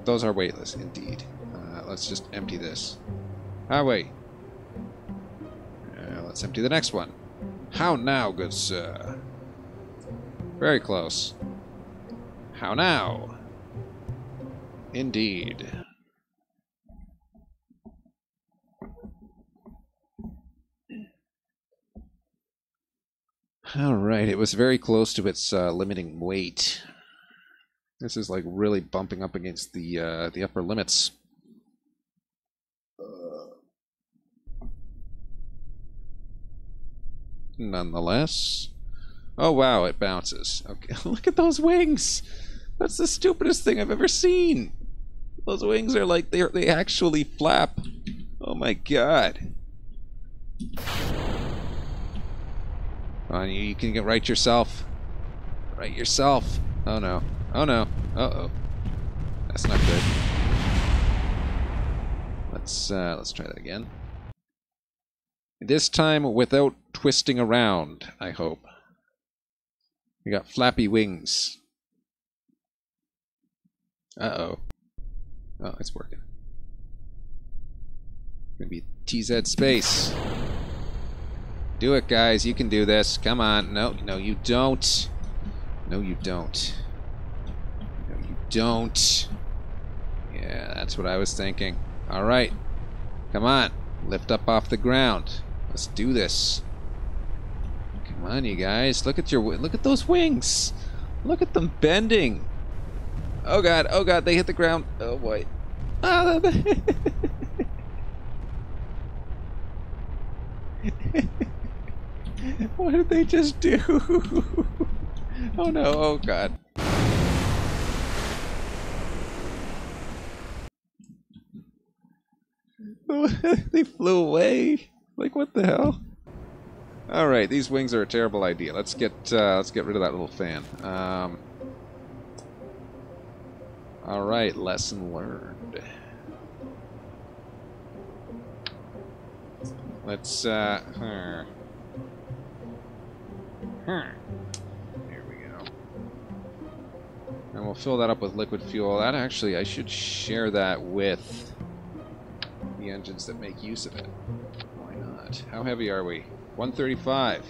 Speaker 3: Those are weightless, indeed. Let's just empty this. Ah, wait. Let's empty the next one. How now, good sir? Very close. How now? Indeed. Alright, it was very close to its limiting weight. This is like really bumping up against the upper limits. Nonetheless. Oh wow, it bounces. Okay, look at those wings! That's the stupidest thing I've ever seen! Those wings are like, they actually flap. Oh my god. On you can get right yourself. Right yourself. Oh no. Oh no. Uh-oh. That's not good. Let's try that again. This time without twisting around, I hope. We got flappy wings. Uh-oh. Oh, it's working. Gonna be TZ space. Do it, guys. You can do this. Come on. No, no, you don't. No, you don't. No, you don't. Yeah, that's what I was thinking. All right. Come on. Lift up off the ground. Let's do this. Come on, you guys. Look at those wings. Look at them bending. Oh god, they hit the ground. Oh boy. Ah, what did they just do? Oh no, oh god. They flew away. Like, what the hell? Alright, these wings are a terrible idea. Let's get rid of that little fan. Alright, lesson learned. Let's Here we go. And we'll fill that up with liquid fuel. That actually, I should share that with the engines that make use of it. Why not? How heavy are we? 135.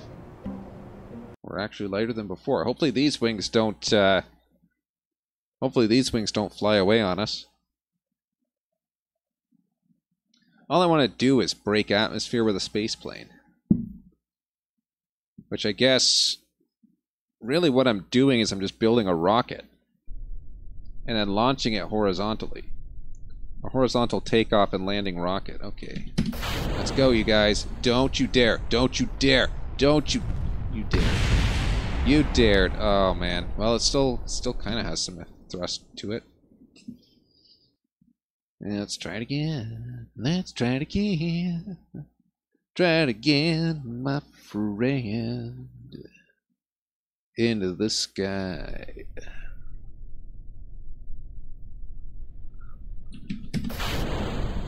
Speaker 3: We're actually lighter than before. Hopefully these wings don't fly away on us. All I want to do is break atmosphere with a space plane. Which I guess really what I'm doing is I'm just building a rocket and then launching it horizontally. A horizontal takeoff and landing rocket. Okay. Let's go, you guys. Don't you dare. Don't you dare. Don't you... You dared. You dared. Oh, man. Well, it still kind of has some thrust to it. Let's try it again. Let's try it again. Try it again, my friend. Into the sky.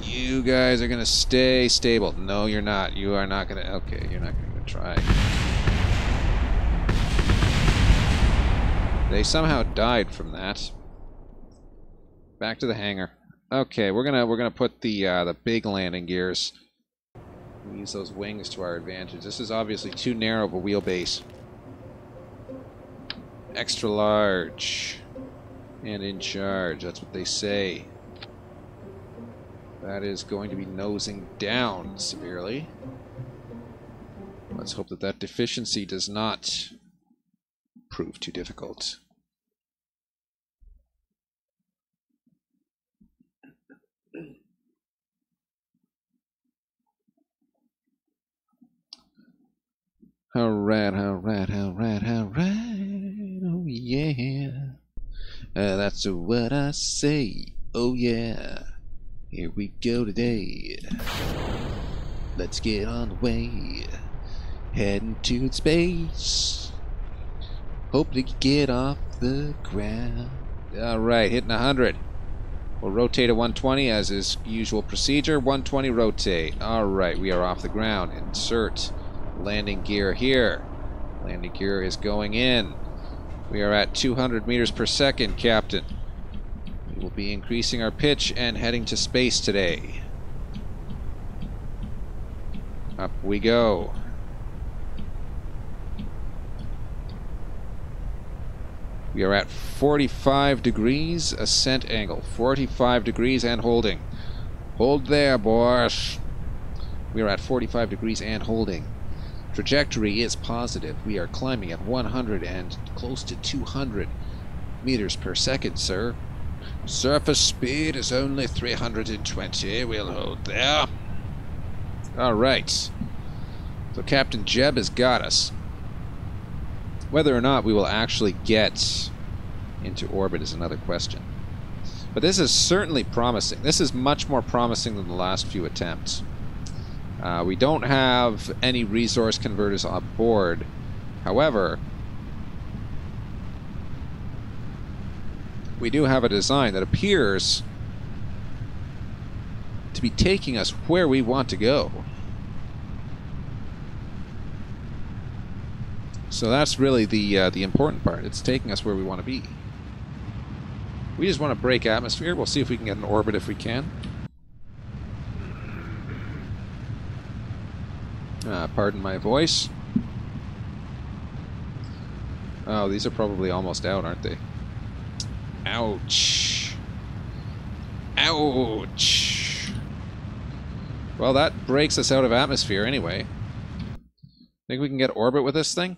Speaker 3: You guys are gonna stay stable. No, you're not. You are not gonna. Okay, you're not gonna even try. They somehow died from that. Back to the hangar. Okay, we're gonna put the big landing gears. Use those wings to our advantage. This is obviously too narrow of a wheelbase. Extra large and in charge. That's what they say. That is going to be nosing down severely. Let's hope that that deficiency does not prove too difficult. Alright, alright, alright, alright. Oh yeah. That's what I say. Oh yeah. Here we go today. Let's get on the way. Heading to space. Hope to get off the ground. Alright, hitting 100. We'll rotate at 120 as is usual procedure. 120 rotate. Alright, we are off the ground. Insert landing gear here. Landing gear is going in. We are at 200 meters per second, Captain. We will be increasing our pitch and heading to space today. Up we go. We are at 45 degrees ascent angle. 45 degrees and holding. Hold there, boys. We are at 45 degrees and holding. Trajectory is positive. We are climbing at 100 and close to 200 meters per second, sir. Surface speed is only 320. We'll hold there. Alright. So Captain Jeb has got us. Whether or not we will actually get into orbit is another question. But this is certainly promising. This is much more promising than the last few attempts. We don't have any resource converters on board. However, we do have a design that appears to be taking us where we want to go. So that's really the important part. It's taking us where we want to be. We just want to break atmosphere. We'll see if we can get an orbit if we can. Pardon my voice. Oh, these are probably almost out, aren't they? Ouch. Ouch. Well, that breaks us out of atmosphere anyway. Think we can get orbit with this thing?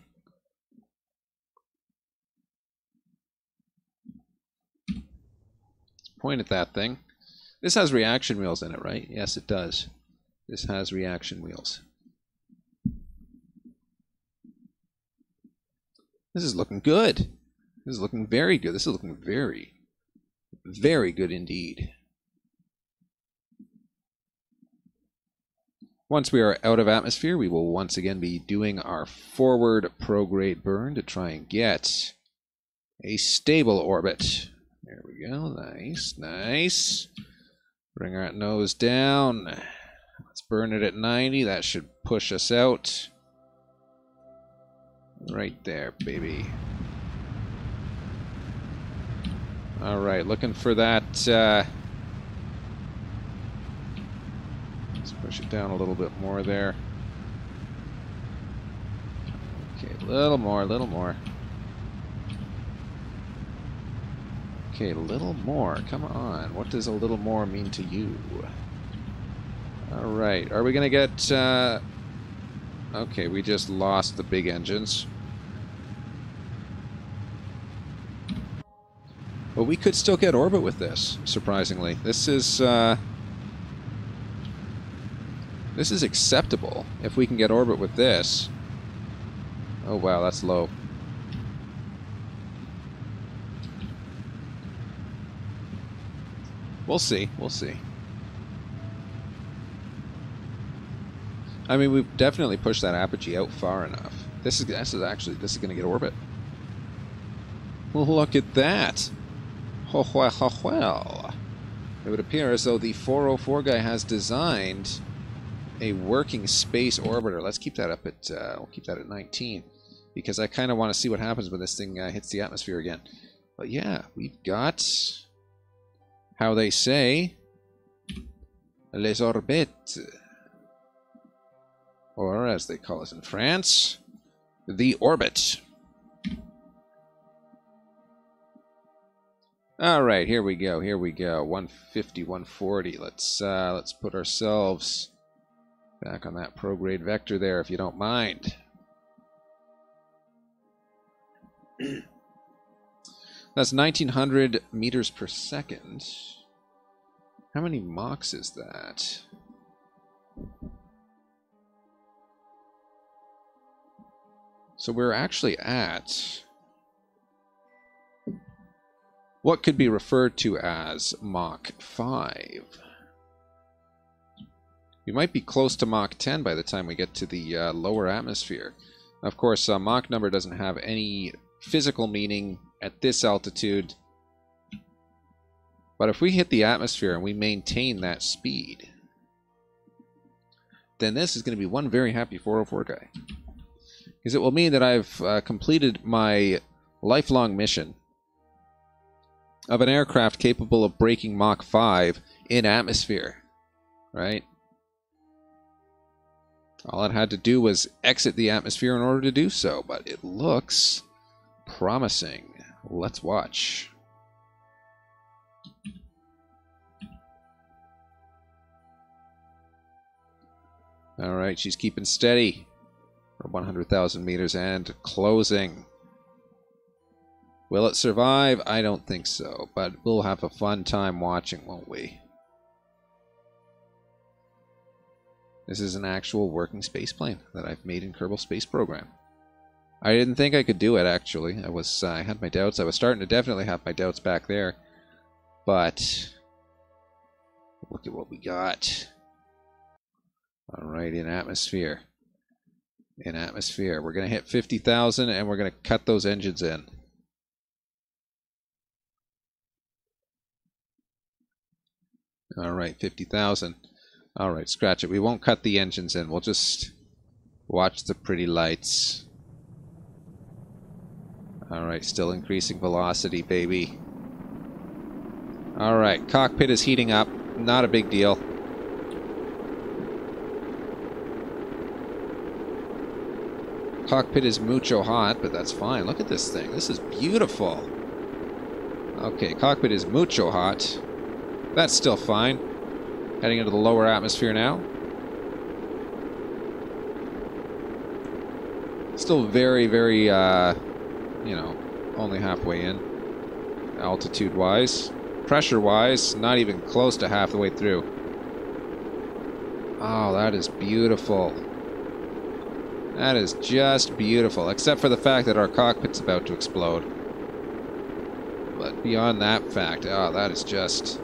Speaker 3: Point at that thing. This has reaction wheels in it, right? Yes, it does. This has reaction wheels. This is looking good. This is looking very good. This is looking very, very good indeed. Once we are out of atmosphere, we will once again be doing our forward prograde burn to try and get a stable orbit. There we go. Nice, nice. Bring our nose down. Let's burn it at 90. That should push us out. Right there, baby. Alright, looking for that. Let's push it down a little bit more there. Okay, a little more, a little more. Okay, a little more. Come on. What does a little more mean to you? Alright, are we going to get... Okay, we just lost the big engines. But we could still get orbit with this, surprisingly. This is acceptable if we can get orbit with this. Oh wow, that's low. We'll see, we'll see. I mean, we've definitely pushed that apogee out far enough. This is going to get orbit. Well, look at that. Oh, well. It would appear as though the 404 guy has designed a working space orbiter. Let's keep that up at we'll keep that at 19 because I kind of want to see what happens when this thing hits the atmosphere again. But yeah, we've got, how they say, les orbites. Or, as they call it in France, the orbit. All right, here we go. Here we go. 150, 140. Let's put ourselves back on that prograde vector there, if you don't mind. That's 1900 meters per second. How many Machs is that? So we're actually at what could be referred to as Mach 5. We might be close to Mach 10 by the time we get to the lower atmosphere. Of course, Mach number doesn't have any physical meaning at this altitude. But if we hit the atmosphere and we maintain that speed, then this is going to be one very happy 404 guy. Because it will mean that I've completed my lifelong mission of an aircraft capable of breaking Mach 5 in atmosphere. Right? All it had to do was exit the atmosphere in order to do so, but it looks promising. Let's watch. Alright, she's keeping steady for 100,000 meters and closing. Will it survive? I don't think so, but we'll have a fun time watching, won't we? This is an actual working space plane that I've made in Kerbal Space Program. I didn't think I could do it, actually. I had my doubts. I was starting to definitely have my doubts back there. But look at what we got. Alright, in atmosphere. In atmosphere. We're going to hit 50,000 and we're going to cut those engines in. Alright, 50,000. Alright, scratch it. We won't cut the engines in. We'll just watch the pretty lights. Alright, still increasing velocity, baby. Alright, cockpit is heating up. Not a big deal. Cockpit is mucho hot, but that's fine. Look at this thing. This is beautiful. Okay, cockpit is mucho hot. That's still fine. Heading into the lower atmosphere now. Still very, very, you know, only halfway in. Altitude-wise. Pressure-wise, not even close to half the way through. Oh, that is beautiful. That is just beautiful. Except for the fact that our cockpit's about to explode. But beyond that fact, oh, that is just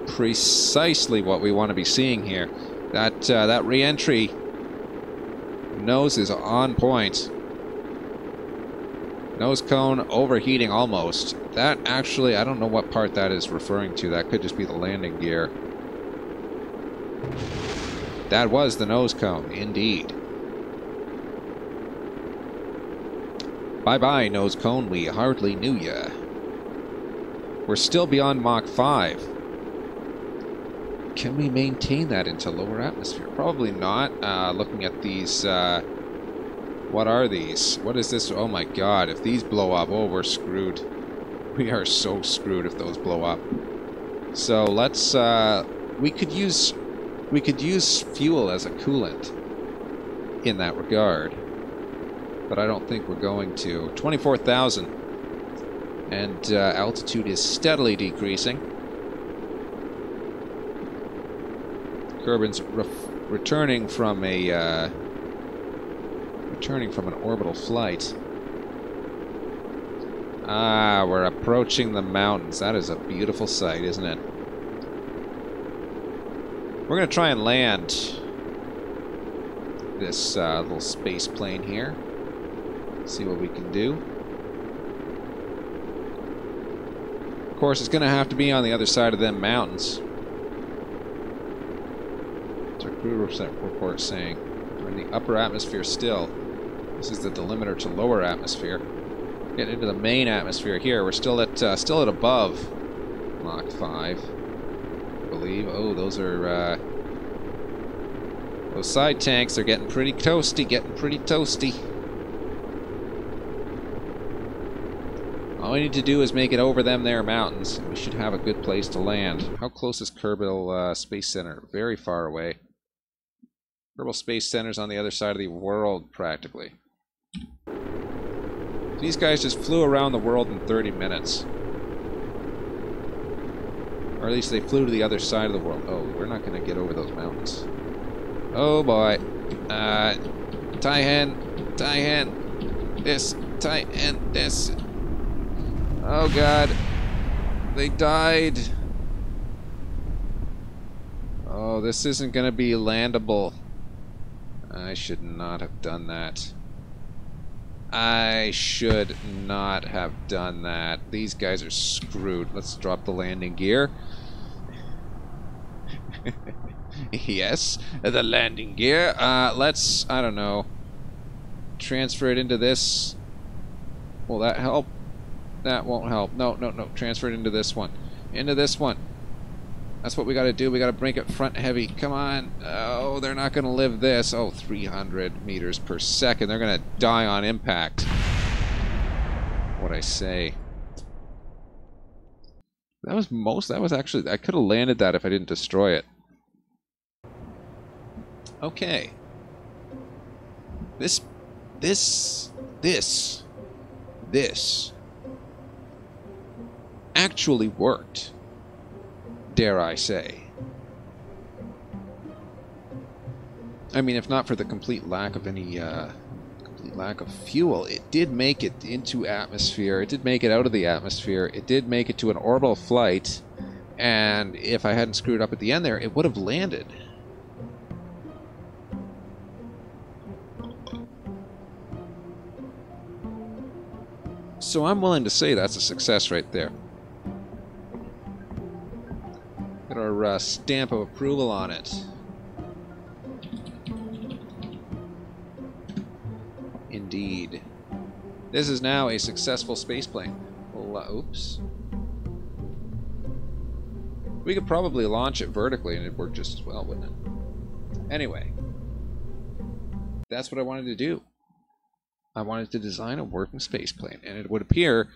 Speaker 3: precisely what we want to be seeing here. That re-entry nose is on point. Nose cone overheating almost. That actually, I don't know what part that is referring to. That could just be the landing gear. That was the nose cone, indeed. Bye-bye, nose cone. We hardly knew ya. We're still beyond Mach 5. Can we maintain that into lower atmosphere? Probably not. Looking at these, what are these? What is this? Oh my god, if these blow up, oh, we're screwed. We are so screwed if those blow up. So let's, we could use fuel as a coolant in that regard. But I don't think we're going to. 24,000. And altitude is steadily decreasing. Kerbin's returning from an orbital flight. Ah, we're approaching the mountains. That is a beautiful sight, isn't it? We're going to try and land this little space plane here. See what we can do. Of course, it's going to have to be on the other side of them mountains. Crew report saying we're in the upper atmosphere still. This is the delimiter to lower atmosphere. Getting into the main atmosphere here. We're still at above Mach 5, I believe. Oh, those are those side tanks are getting pretty toasty. All we need to do is make it over them there mountains, and we should have a good place to land. How close is Kerbal Space Center? Very far away. Kerbal Space Center's on the other side of the world, practically. These guys just flew around the world in 30 minutes. Or at least they flew to the other side of the world. Oh, we're not going to get over those mountains. Oh boy. Tie hen. this tight and this. Oh god. They died. Oh, this isn't gonna be landable. I should not have done that. I should not have done that. These guys are screwed. Let's drop the landing gear. Yes, the landing gear. Let's, I don't know, transfer it into this. Will that help? That won't help. No, no, no. Transfer it into this one. Into this one. That's what we gotta do. We gotta bring it front heavy. Come on. Oh, they're not gonna live this. Oh, 300 meters per second. They're gonna die on impact. What'd I say? That was actually, I could have landed that if I didn't destroy it. Okay. This actually worked. Dare I say. I mean, if not for the complete lack of any, complete lack of fuel, it did make it into atmosphere. It did make it out of the atmosphere. It did make it to an orbital flight. And if I hadn't screwed up at the end there, it would have landed. So I'm willing to say that's a success right there. Got our stamp of approval on it. Indeed. This is now a successful spaceplane. Oops. We could probably launch it vertically and it'd work just as well, wouldn't it? Anyway. That's what I wanted to do. I wanted to design a working spaceplane, and it would appear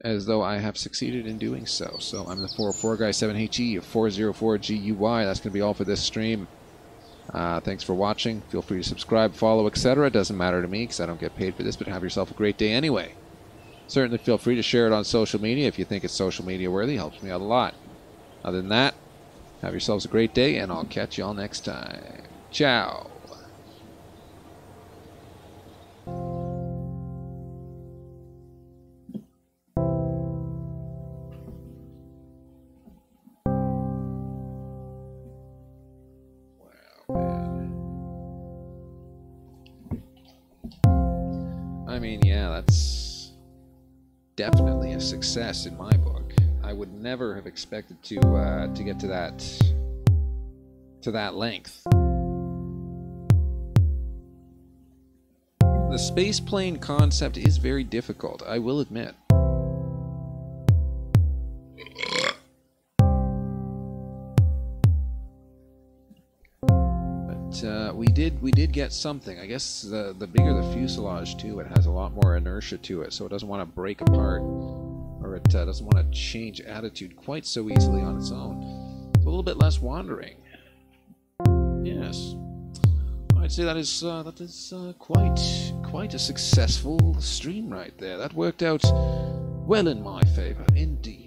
Speaker 3: as though I have succeeded in doing so. So I'm the 404 guy 7HE of 404GUY. That's going to be all for this stream. Thanks for watching. Feel free to subscribe, follow, etc. It doesn't matter to me because I don't get paid for this, but have yourself a great day anyway. Certainly feel free to share it on social media if you think it's social media worthy. It helps me out a lot. Other than that, have yourselves a great day, and I'll catch y'all next time. Ciao. I mean, yeah, that's definitely a success in my book. I would never have expected to get to that length. The spaceplane concept is very difficult, I will admit. We did get something. I guess the bigger the fuselage too, it has a lot more inertia to it, so it doesn't want to break apart, or it doesn't want to change attitude quite so easily on its own. It's a little bit less wandering. Yes, I'd say that is quite a successful stream right there. That worked out well in my favor, indeed.